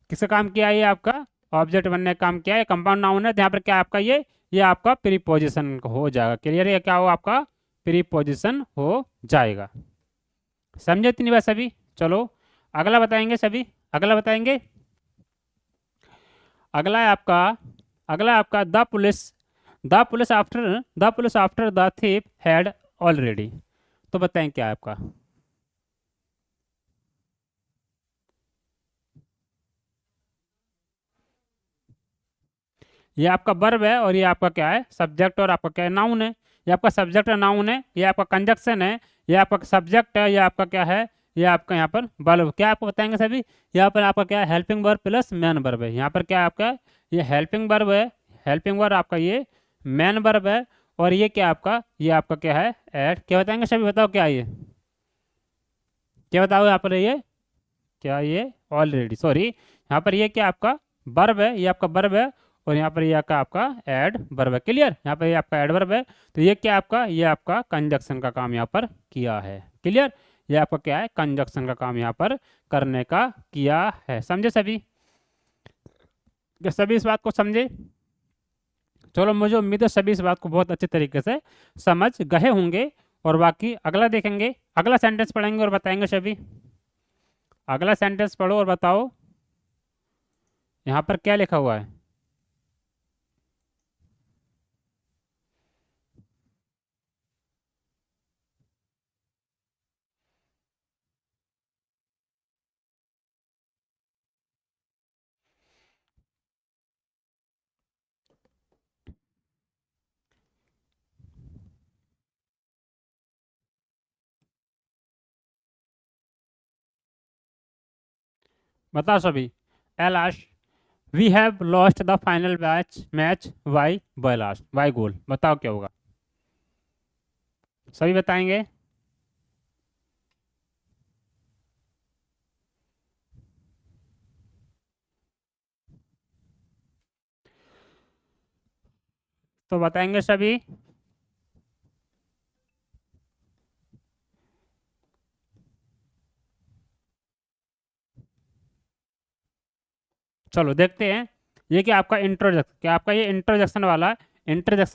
किसका काम किया है, ये आपका ऑब्जेक्ट बनने का काम किया है, कंपाउंड नाउन है। तो यहाँ पर क्या आपका ये आपका प्रीपोजिशन हो जाएगा। क्लियर, ये क्या हो आपका प्रीपोजिशन हो जाएगा। समझे इतनी बात सभी? चलो अगला बताएंगे सभी, अगला बताएंगे। अगला है आपका, अगला है आपका the police after the thief had already. तो बताएं क्या है आपका। ये आपका वर्ब है और ये आपका क्या है, सब्जेक्ट, और आपका क्या है, नाउन है। ये आपका सब्जेक्ट और नाउन है, ये आपका कंजक्शन है, ये आपका सब्जेक्ट है, ये आपका क्या है, ये आपका यहाँ पर वर्ब। क्या आपको बताएंगे सभी, यहाँ पर आपका क्या है, helping verb plus man verb है। यहाँ पर क्या है आपका, ये हेल्पिंग वर्ब है, हेल्पिंग वर्ब आपका ये मैन वर्ब है। और ये क्या आपका, ये आपका क्या है, ऐड। क्या बताएंगे सभी, बताओ क्या ये, क्या बताओ यहाँ पर ये क्या, ये ऑलरेडी, सॉरी, यहाँ पर ये क्या आपका वर्ब है, ये आपका वर्ब है। और यहाँ पर ये आपका ऐड वर्ब है। क्लियर, यहाँ पर ये आपका ऐड वर्ब है। तो ये क्या आपका, ये आपका कंजक्शन का काम यहाँ पर किया है। क्लियर, ये आपका क्या है, कंजक्शन का काम यहाँ पर करने का किया है। समझे सभी? क्या सभी इस बात को समझे? चलो मुझे उम्मीद है सभी इस बात को बहुत अच्छे तरीके से समझ गए होंगे। और बाकी अगला देखेंगे, अगला सेंटेंस पढ़ेंगे और बताएंगे सभी। अगला सेंटेंस पढ़ो और बताओ यहाँ पर क्या लिखा हुआ है। बताओ सभी। Alas, we have lost the final match why by last, why goal. बताओ क्या होगा, सभी बताएंगे। तो बताएंगे सभी। चलो देखते हैं। ये क्या आपका इंट्रोडक्शन, क्या आपका ये इंट्रोडक्शन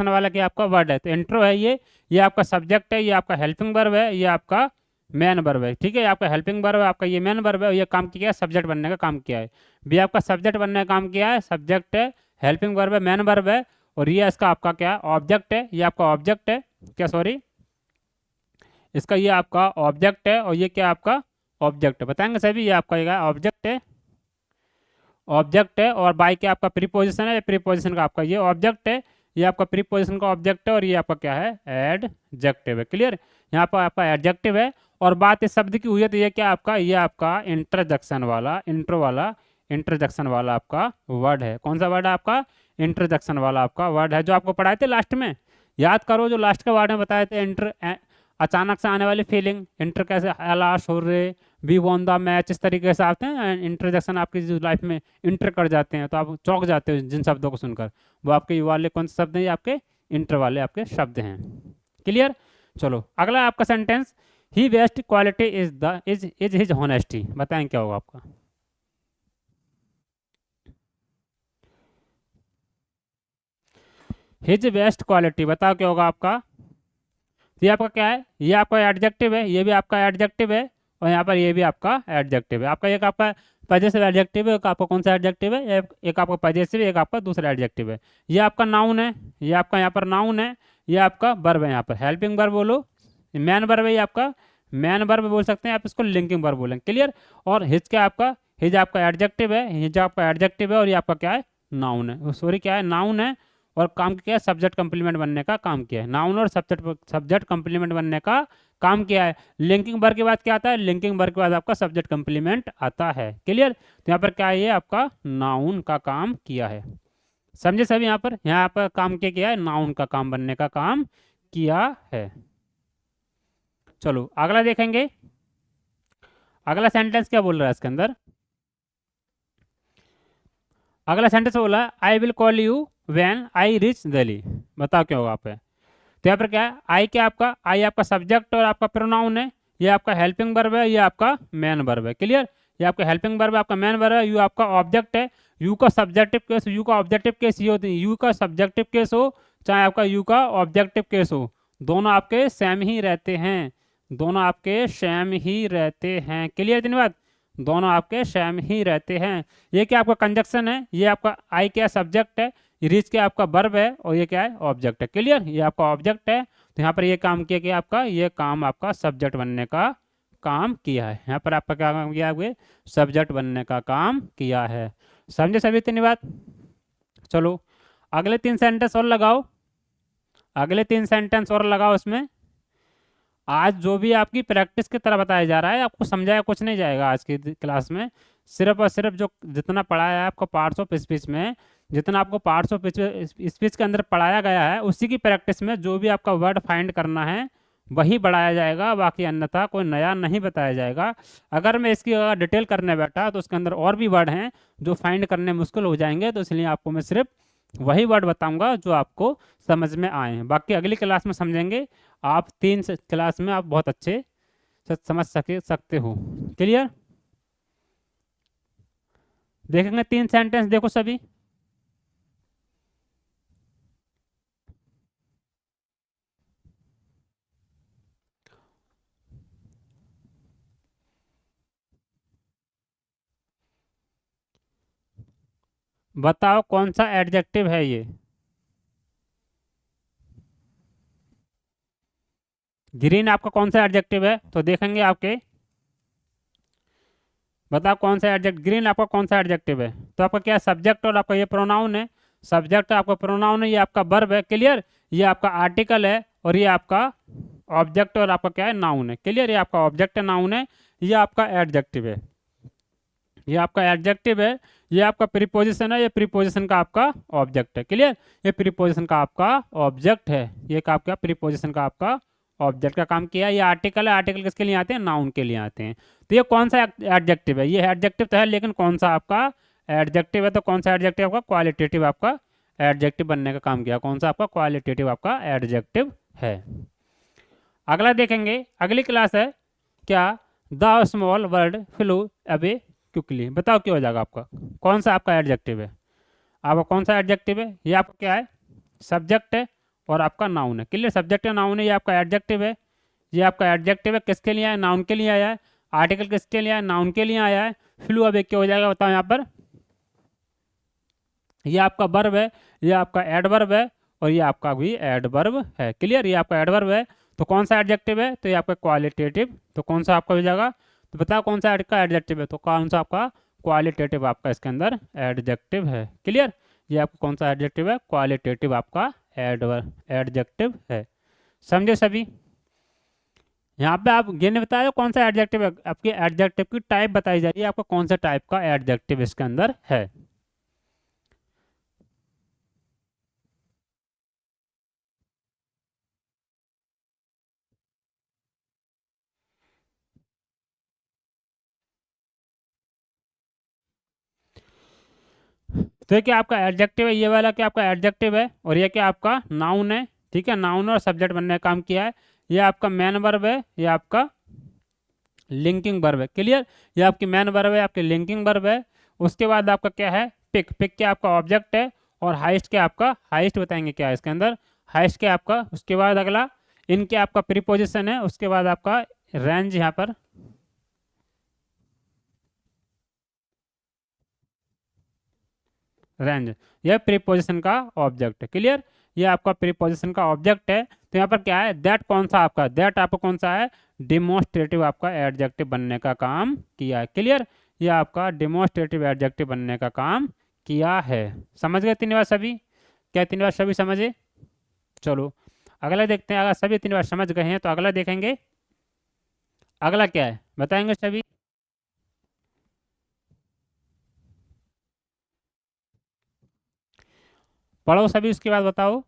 वाला क्या आपका वर्ड है। तो इंट्रो है ये आपका सब्जेक्ट है, ये आपका हेल्पिंग वर्ब है, ये आपका मेन वर्ब है। ठीक है, आपका हेल्पिंग वर्ब है, आपका ये मेन वर्ब है। ये काम किया है, सब्जेक्ट बनने का काम किया है। बी आपका सब्जेक्ट बनने का काम किया है, सब्जेक्ट है, हेल्पिंग वर्ब है, मेन वर्ब है। और ये इसका आपका क्या ऑब्जेक्ट है, ये आपका ऑब्जेक्ट है, क्या सॉरी, इसका ये आपका ऑब्जेक्ट है। और ये क्या आपका ऑब्जेक्ट है, बताएंगे सभी। ये आपका ये ऑब्जेक्ट है, ऑब्जेक्ट है। और बाय क्या आपका प्रीपोजिशन है, प्रीपोजिशन का आपका ये ऑब्जेक्ट है, ये आपका प्रीपोजिशन का ऑब्जेक्ट है। और ये आपका क्या है, एडजेक्टिव है। क्लियर, यहाँ पर आपका एडजेक्टिव है। और बात इस शब्द की हुई है तो ये क्या आपका, ये आपका इंटरजेक्शन वाला, इंट्रो वाला, इंटरजेक्शन वाला आपका वर्ड है। कौन सा वर्ड है आपका, इंटरजेक्शन वाला आपका वर्ड है, जो आपको पढ़ाए थे लास्ट में। याद करो, जो लास्ट के वर्ड में बताए थे, इंटर, अचानक से आने वाली फीलिंग, इंटर कैसे, अलाश हो रहे, वी वॉन द मैच, इस तरीके से आते हैं इंटरजेक्शन आपकी जो लाइफ में इंटर कर जाते हैं, तो आप चौंक जाते हो जिन शब्दों को सुनकर। वो आपके ये वाले कौन से शब्द हैं, ये आपके इंटर वाले आपके शब्द हैं। क्लियर, चलो अगला आपका sentence, he best quality is his honesty. बताएं क्या होगा आपका। हिज बेस्ट क्वालिटी, बताओ क्या होगा आपका। ये आपका क्या है, ये आपका एडजेक्टिव है, ये भी आपका एडजेक्टिव है। और यहाँ पर ये भी आपका एडजेक्टिव है। आपका एक आपका पजेसिव एडजेक्टिव है, एक आपका कौन सा एडजेक्टिव है, एक आपका पजेसिव, एक आपका दूसरा एडजेक्टिव है। ये आपका नाउन है, ये आपका यहाँ पर नाउन है, ये आपका वर्ब है, यहाँ पर हेल्पिंग वर्ब बोलो, मैन वर्ब है, ये आपका मैन वर्ब बोल सकते हैं आप, इसको लिंकिंग वर्ब बोलेंगे। क्लियर, और हिज क्या आपका, हिज आपका एडजेक्टिव है, हिज आपका एडजेक्टिव है। और ये आपका क्या है, नाउन है, सॉरी क्या है, नाउन है। और काम किया है, सब्जेक्ट कंप्लीमेंट बनने का काम किया है। नाउन और सब्जेक्ट कंप्लीमेंट बनने का काम किया है। लिंकिंग वर्ब के बाद क्या आता है? लिंकिंग वर्ब के बाद आपका सब्जेक्ट कंप्लीमेंट आता है। क्लियर? तो यहाँ पर क्या है? ये आपका नाउन का काम किया है। समझे सभी? यहाँ पर काम क्या है? नाउन का काम बनने का काम किया है। चलो अगला देखेंगे। अगला सेंटेंस क्या बोल रहा है इसके अंदर? अगला सेंटेंस बोला I will call you when I rich Delhi. बताओ क्या होगा आप? तो यहाँ पर क्या है? आई क्या आपका? आई आपका सब्जेक्ट और आपका प्रोनाउन है। ये आपका हेल्पिंग वर्ब है, ये आपका मेन वर्ब है। क्लियर? ये आपका हेल्पिंग वर्ब है, आपका मेन वर्ब है। यू आपका ऑब्जेक्ट है। यू का सब्जेक्टिव केस, यू का ऑब्जेक्टिव केस ये होती है। यू का सब्जेक्टिव केस हो चाहे आपका यू का ऑब्जेक्टिव केस हो, दोनों आपके सेम ही रहते हैं। दोनों आपके सेम ही रहते हैं। क्लियर? धन्यवाद। दोनों आपके सेम ही रहते हैं। ये क्या आपका कंजक्शन है? ये आपका आई क्या सब्जेक्ट है, रिच क्या आपका वर्ब है, और ये क्या है? ऑब्जेक्ट है। क्लियर? ये आपका ऑब्जेक्ट है। तो यहाँ पर ये काम किया कि आपका ये काम आपका सब्जेक्ट बनने का काम किया है। यहाँ पर आपका क्या काम किया? आपके सब्जेक्ट बनने का काम किया है। समझे सभी? इतनी बात। चलो अगले 3 सेंटेंस और लगाओ। अगले 3 सेंटेंस और लगाओ इसमें। आज जो भी आपकी प्रैक्टिस की तरह बताया जा रहा है, आपको समझाया कुछ नहीं जाएगा आज की क्लास में। सिर्फ और सिर्फ जो जितना पढ़ाया है आपको पार्ट्स ऑफ स्पीच में, जितना आपको पार्ट्स ऑफ स्पीच के अंदर पढ़ाया गया है, उसी की प्रैक्टिस में जो भी आपका वर्ड फाइंड करना है वही बढ़ाया जाएगा। बाकी अन्यथा कोई नया नहीं बताया जाएगा। अगर मैं इसकी डिटेल करने बैठा तो उसके अंदर और भी वर्ड हैं जो फाइंड करने मुश्किल हो जाएंगे। तो इसलिए आपको मैं सिर्फ वही वर्ड बताऊंगा जो आपको समझ में आए हैं। बाकी अगली क्लास में समझेंगे। आप 3 क्लास में आप बहुत अच्छे से समझ सकते हो। क्लियर? देखेंगे 3 सेंटेंस। देखो सभी। बताओ कौन सा एडजेक्टिव है ये? ग्रीन आपका कौन सा एडजेक्टिव है? तो देखेंगे आपके। बताओ कौन सा एडजेक्ट ग्रीन आपका कौन सा एडजेक्टिव है? तो आपका क्या सब्जेक्ट और आपका ये प्रोनाउन है। सब्जेक्ट आपका प्रोनाउन है, ये आपका वर्ब है। क्लियर? ये आपका आर्टिकल है और ये आपका ऑब्जेक्ट और आपका क्या है? नाउन है। क्लियर? ये आपका ऑब्जेक्ट है, नाउन है। ये आपका एडजेक्टिव है। ये आपका एडजेक्टिव है। ये आपका प्रीपोजिशन है। ये प्रीपोजिशन का आपका ऑब्जेक्ट है। क्लियर? ये प्रीपोजिशन का आपका ऑब्जेक्ट है। ये का आपका प्रीपोजिशन का आपका ऑब्जेक्ट का काम किया। ये आर्टिकल है। आर्टिकल किसके लिए आते हैं? नाउन के लिए आते हैं। तो ये कौन सा एडजेक्टिव है? ये एडजेक्टिव तो है, लेकिन कौन सा आपका एडजेक्टिव है? तो कौन सा एडजेक्टिव आपका? क्वालिटेटिव आपका एडजेक्टिव बनने का काम किया। कौन सा आपका? क्वालिटेटिव आपका एडजेक्टिव है। अगला देखेंगे। अगली क्लास है क्या? The small bird flu away quickly. बताओ क्या हो जाएगा आपका? कौन सा आपका एडजेक्टिव है? आपका कौन सा एडजेक्टिव है? ये आपका क्या है? सब्जेक्ट है और आपका नाउन है। क्लियर? सब्जेक्ट है, नाउन है। ये आपका एडजेक्टिव है। ये आपका एडजेक्टिव है। किसके लिए आया? नाउन के लिए आया है। आर्टिकल किसके लिए आया? नाउन के लिए आया है। फ्लू अब एक क्या हो जाएगा? बताओ यहाँ पर। ये आपका वर्ब है, ये आपका एडवर्ब है और ये आपका भी एडवर्ब है। क्लियर? ये आपका एडवर्ब है। तो कौन सा एडजेक्टिव है? तो ये आपका क्वालिटेटिव। तो कौन सा आपका हो जाएगा? तो बताओ कौन सा का एडजेक्टिव है? तो कौन सा आपका? क्वालिटेटिव आपका इसके अंदर एडजेक्टिव है। क्लियर? ये आपका कौन सा एडजेक्टिव है? क्वालिटेटिव आपका एडजेक्टिव है। समझे सभी? यहाँ पे आप ये नहीं बताया कौन सा एडजेक्टिव है। आपके एडजेक्टिव की टाइप बताई जा रही है, आपका कौन सा टाइप का एडजेक्टिव इसके अंदर है। तो ये क्या आपका एडजेक्टिव है? ये वाला क्या आपका एडजेक्टिव है और ये क्या आपका नाउन है। ठीक है? नाउन और सब्जेक्ट बनने का काम किया है। ये आपका मेन वर्ब है, ये आपका लिंकिंग वर्ब है। क्लियर? ये आपकी मेन वर्ब है, आपकी लिंकिंग वर्ब है। उसके बाद आपका क्या है? पिक। पिक क्या आपका ऑब्जेक्ट है और हाइस्ट क्या आपका? हाइस्ट बताएंगे क्या है इसके अंदर? हाइस्ट क्या आपका? उसके बाद अगला इनके आपका प्रीपोजिशन है। उसके बाद आपका रेंज यहाँ पर रेंज, यह प्रीपोजिशन का ऑब्जेक्ट है। क्लियर? ये आपका प्रीपोजिशन का ऑब्जेक्ट है। तो यहाँ पर क्या है? दैट कौन सा आपका? दैट आपका कौन सा है? डिमोस्ट्रेटिव आपका एडजेक्टिव बनने का काम किया है। क्लियर? ये आपका डिमोस्ट्रेटिव एडजेक्टिव बनने का काम किया है। समझ गए तीन बार सभी? क्या तीन बार सभी समझे? चलो अगला देखते हैं। अगर सभी तीन बार समझ गए हैं तो अगला देखेंगे। अगला क्या है बताएंगे सभी? पढ़ो सभी, उसके बाद बताओ।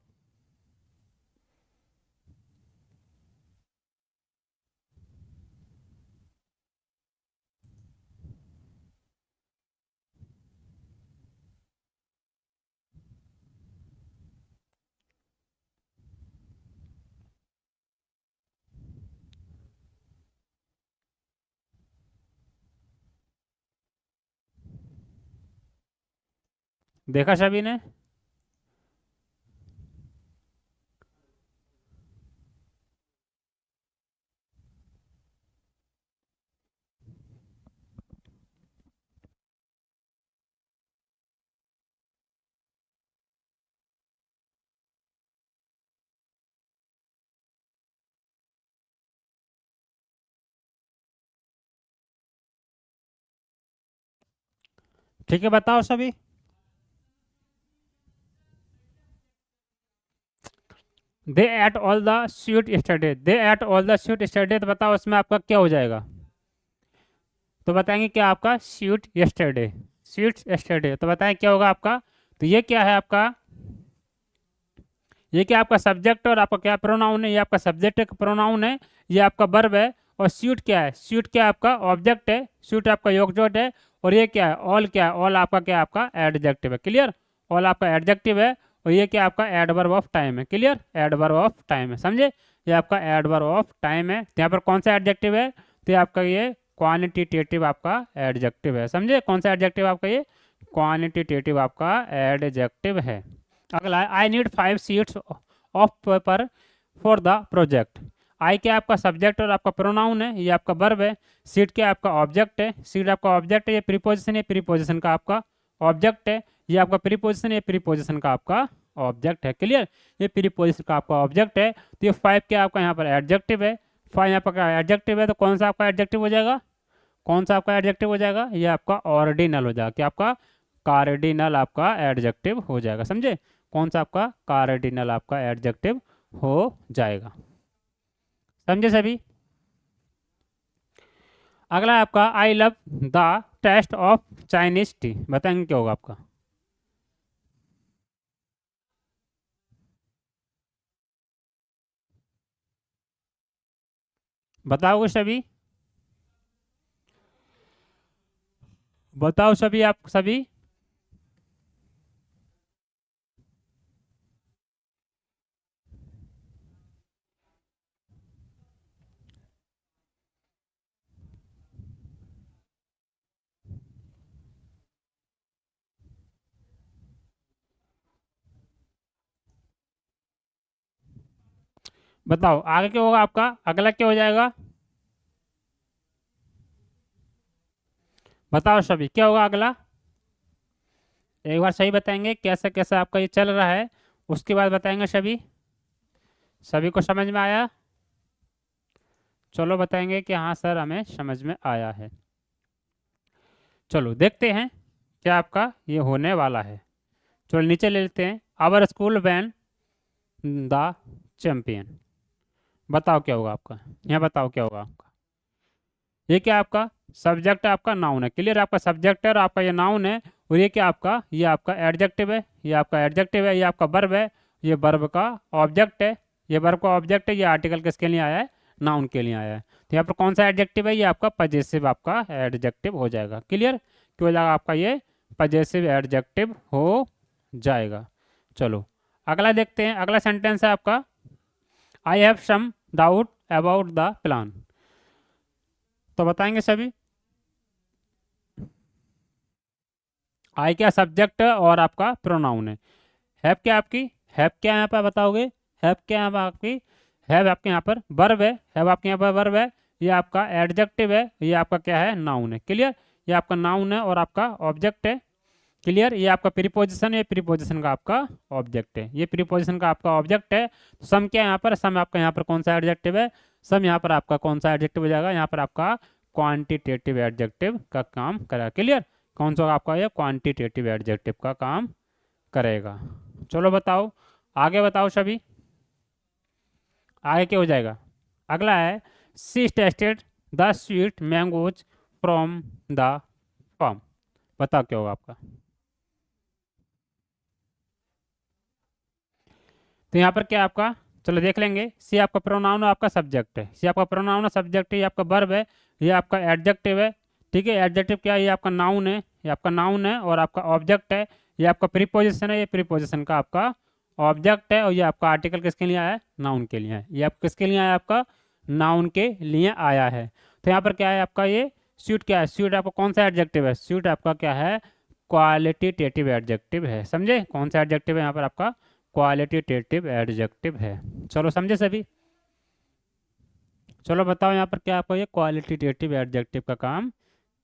देखा सभी ने? ठीक है, बताओ सभी। They ate all the sweet study, they ate all the sweet study, तो बताओ उसमें आपका क्या हो जाएगा? तो बताएंगे क्या आपका स्वीट यस्टरडे, स्वीट यस्टरडे, तो बताएं क्या होगा आपका? तो ये क्या है आपका? ये क्या आपका सब्जेक्ट और आपका क्या प्रोनाउन है? ये आपका सब्जेक्ट का प्रोनाउन है, ये आपका वर्ब है। और स्यूट क्या है? स्यूट क्या आपका ऑब्जेक्ट है, स्यूट आपका योगजोट है। और ये क्या है? ऑल क्या है? ऑल आपका क्या आपका एडजेक्टिव है। क्लियर? ऑल आपका एडजेक्टिव है। और ये क्या आपका एडवर्ब ऑफ टाइम है। क्लियर? एडवर्ब ऑफ टाइम है, समझे? ये आपका एडवर्ब ऑफ टाइम है। तो यहाँ पर कौन सा एडजेक्टिव है? तो ये आपका ये क्वांटिटेटिव आपका एडजेक्टिव है। समझे? कौन सा एडजेक्टिव आपका? ये क्वांटिटेटिव आपका एडजेक्टिव है। अगला है I need 5 sheets of paper for the project. I क्या आपका सब्जेक्ट और आपका प्रोनाउन है, ये आपका वर्ब है। सीट क्या आपका ऑब्जेक्ट है, सीट आपका ऑब्जेक्ट है। ये प्रीपोजिशन है, प्रीपोजिशन का आपका ऑब्जेक्ट है। ये आपका प्रीपोजिशन है, प्रीपोजिशन का आपका ऑब्जेक्ट है। क्लियर? ये प्रीपोजिशन का आपका ऑब्जेक्ट है। तो ये 5 क्या आपका यहाँ पर एडजेक्टिव है। 5 यहाँ पर एडजेक्टिव है, तो कौन सा आपका एडजेक्टिव हो जाएगा? कौन सा आपका एडजेक्टिव हो जाएगा? ये आपका ऑर्डिनल हो जाएगा। क्या आपका? कार्डिनल आपका एडजेक्टिव हो जाएगा। समझे? कौन सा आपका? कार्डिनल आपका एडजेक्टिव हो जाएगा। समझे सभी? अगला है आपका I love the taste of Chinese tea, बताएंगे क्या होगा आपका? बताओगे सभी? बताओ सभी, आप सभी। बताओ आगे क्या होगा आपका? अगला क्या हो जाएगा? बताओ सभी, क्या होगा अगला? एक बार सही बताएंगे कैसे कैसे आपका ये चल रहा है, उसके बाद बताएंगे सभी। सभी को समझ में आया? चलो बताएंगे कि हाँ सर हमें समझ में आया है। चलो देखते हैं क्या आपका ये होने वाला है। चलो नीचे ले लेते हैं। Our school van the champion, बताओ क्या होगा आपका? यहाँ बताओ क्या होगा आपका? ये क्या आपका सब्जेक्ट है, आपका नाउन है। क्लियर? आपका सब्जेक्ट है और आपका ये नाउन है। और ये क्या आपका? ये आपका एडजेक्टिव है, ये आपका एडजेक्टिव है। ये आपका वर्ब है, ये वर्ब का ऑब्जेक्ट है। ये वर्ब का ऑब्जेक्ट है। ये आर्टिकल किसके लिए आया है? नाउन के लिए आया है। तो यहाँ पर कौन सा एडजेक्टिव है? ये आपका पजेसिव आपका एडजेक्टिव हो जाएगा। क्लियर? क्या हो जाएगा आपका? ये पजेसिव एडजेक्टिव हो जाएगा। चलो अगला देखते हैं। अगला सेंटेंस है आपका I have some doubt about the plan, तो बताएंगे सभी। आई क्या सब्जेक्ट और आपका प्रोनाउन है। हैव क्या आपकी? हैव क्या यहाँ पर बताओगे? हैव क्या यहाँ पर आपकी? हैव आपके यहाँ पर वर्ब है। हैव आपके यहाँ पर वर्ब है। ये आपका एडजेक्टिव है। ये आपका क्या है? नाउन है। क्लियर? ये आपका नाउन है और आपका ऑब्जेक्ट है। क्लियर? ये आपका प्रीपोजिशन है, प्रीपोजिशन का आपका ऑब्जेक्ट है। ये प्रीपोजिशन का आपका ऑब्जेक्ट है। तो सम क्या है यहाँ पर? सम आपका यहाँ पर कौन सा एडजेक्टिव है? सम यहाँ पर आपका कौन सा एडजेक्टिव हो जाएगा? यहाँ पर आपका क्वांटिटेटिव एडजेक्टिव का काम करेगा। क्लियर? कौन सा आपका? ये क्वांटिटेटिव एडजेक्टिव का काम करेगा। चलो बताओ, आगे बताओ सभी, आगे क्या हो जाएगा। अगला है she tasted the sweet mangoes from the farm. बताओ क्या होगा आपका। तो यहाँ पर क्या है आपका, चलो देख लेंगे। सी आपका प्रोनाउन है, आपका सब्जेक्ट है। सी आपका प्रोनाउन है, सब्जेक्ट है, ये आपका वर्ब है, ये आपका एडजेक्टिव है। ठीक है, एडजेक्टिव क्या है, ये आपका नाउन है, ये आपका नाउन है, और आपका ऑब्जेक्ट है, ये आपका प्रीपोजिशन है, ये प्रीपोजिशन का आपका ऑब्जेक्ट है, और ये आपका आर्टिकल किसके लिए आया है, नाउन के लिए है। ये आप किसके लिए आया है, आपका नाउन के लिए आया है। तो यहाँ पर क्या है आपका, ये स्वीट क्या है, स्वीट आपका कौन सा एडजेक्टिव है, स्वीट आपका क्या है, क्वालिटेटिव एडजेक्टिव है। समझे, कौन सा एडजेक्टिव है यहाँ पर आपका, क्वालिटेटिव एडजेक्टिव है। चलो समझे सभी। चलो बताओ यहाँ पर क्या आपको ये क्वालिटेटिव एडजेक्टिव का काम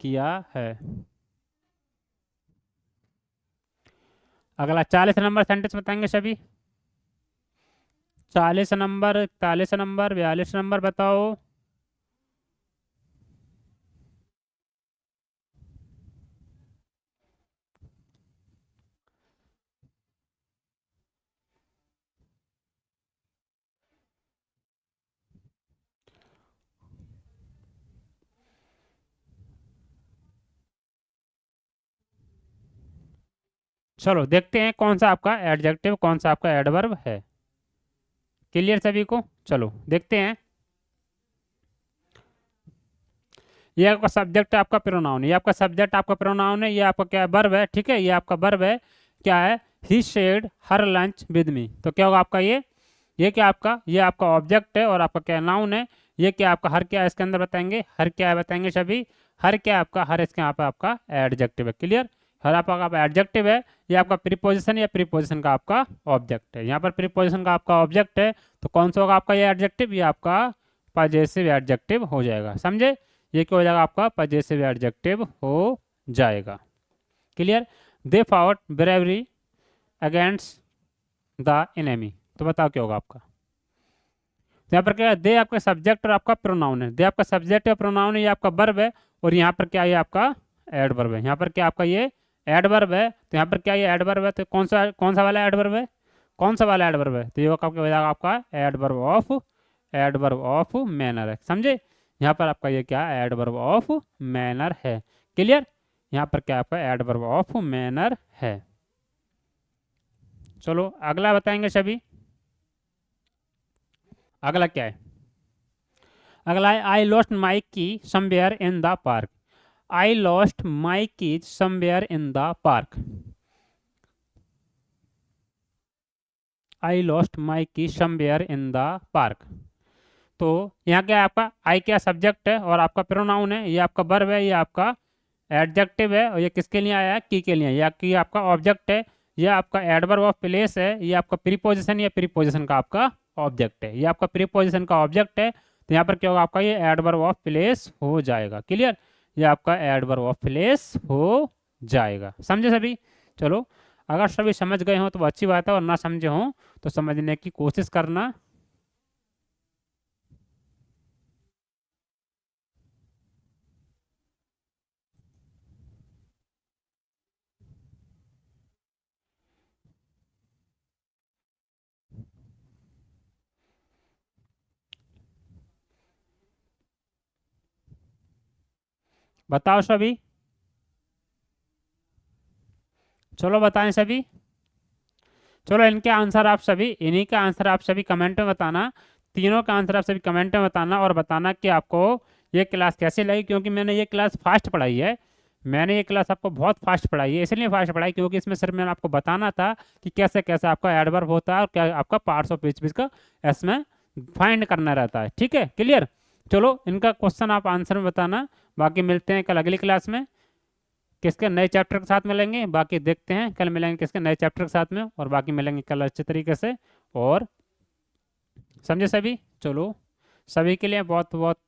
किया है। अगला 40 नंबर सेंटेंस बताएंगे सभी। 40 नंबर, 41 नंबर, 42 नंबर बताओ। चलो देखते हैं कौन सा आपका एडजेक्टिव, कौन सा आपका एडवर्ब है। क्लियर सभी को, चलो देखते हैं। ये आपका सब्जेक्ट है, आपका प्रोनाउन, ये आपका सब्जेक्ट आपका प्रोनाउन है, ये आपका क्या है, वर्ब है। ठीक है, ये आपका वर्ब है, क्या है, he shared her lunch with me. तो क्या होगा आपका ये क्या आपका, ये आपका ऑब्जेक्ट है, और आपका क्या नाउन है। ये क्या आपका हर क्या है, इसके अंदर बताएंगे, हर क्या है बताएंगे सभी। हर क्या है आपका, हर इसके यहाँ पे आपका एडजेक्टिव है। क्लियर, हर आपका एडजेक्टिव है, ये आपका प्रीपोजिशन या प्रीपोजिशन का आपका ऑब्जेक्ट है। यहाँ पर प्रीपोजिशन का आपका ऑब्जेक्ट है, तो कौन सा होगा आपका ये एडजेक्टिव, ये आपका पजेसिव एडजेक्टिव हो जाएगा। समझे, ये क्या हो जाएगा आपका पजेसिव एडजेक्टिव हो जाएगा। Clear, they fought bravery against the enemy. तो बताओ क्या होगा आपका। तो यहाँ पर क्या है, दे आपका सब्जेक्ट और आपका प्रोनाउन है, दे आपका सब्जेक्ट और प्रोनाउन है, ये आपका वर्ब है, और यहाँ पर क्या है, ये आपका एडवर्ब है। यहाँ पर क्या आपका ये एडवर्ब है, तो यहाँ पर क्या ये एडवर्ब है, तो कौन सा वाला एडवर्ब है, कौन सा वाला एडवर्ब है, तो ये आपका हो जाएगा आपका एडवर्ब ऑफ मैनर है। समझे, यहाँ पर आपका ये क्या एडवर्ब ऑफ मैनर है। क्लियर, यहाँ पर क्या आपका एडवर्ब ऑफ मैनर है। चलो अगला बताएंगे सभी। अगला क्या है, अगला है आई लॉस्ट माई की somewhere in the park. I lost my keys somewhere in the park. I lost my की समवेयर इन द पार्क। तो यहाँ क्या है आपका, आई क्या सब्जेक्ट है, और आपका प्रोनाउन है, ये आपका वर्ब है, ये आपका एडजेक्टिव है, और ये किसके लिए आया है, की के लिए, या की आपका ऑब्जेक्ट है, ये आपका एडवर्ब ऑफ प्लेस है, ये आपका प्रीपोजिशन या प्रीपोजिशन का आपका ऑब्जेक्ट है, ये आपका प्रीपोजिशन का ऑब्जेक्ट है। तो यहाँ पर क्या होगा आपका, ये एडवर्ब ऑफ प्लेस हो जाएगा। क्लियर, ये आपका एडवर्ब ऑफ प्लेस हो जाएगा। समझे सभी। चलो, अगर सभी समझ गए हों तो अच्छी बात है, और ना समझे हों तो समझने की कोशिश करना। बताओ सभी, चलो बताएं सभी। चलो इनके आंसर आप सभी, इन्हीं का आंसर आप सभी कमेंट में बताना, तीनों का आंसर आप सभी कमेंट में बताना, और बताना कि आपको ये क्लास कैसी लगी। क्योंकि मैंने ये क्लास फास्ट पढ़ाई है, मैंने ये क्लास आपको बहुत फास्ट पढ़ाई है। इसलिए फास्ट पढ़ाई क्योंकि इसमें सिर्फ मैंने आपको बताना था कि कैसे कैसे आपका एडवर्ब होता है, और क्या आपका पार्ट्स ऑफ स्पीच का इसमें फाइंड करना रहता है। ठीक है, क्लियर। चलो इनका क्वेश्चन आप आंसर में बताना। बाकी मिलते हैं कल अगली क्लास में, किसके नए चैप्टर के साथ मिलेंगे। बाकी देखते हैं कल मिलेंगे किसके नए चैप्टर के साथ में, और बाकी मिलेंगे कल अच्छे तरीके से। और समझे सभी। चलो सभी के लिए बहुत बहुत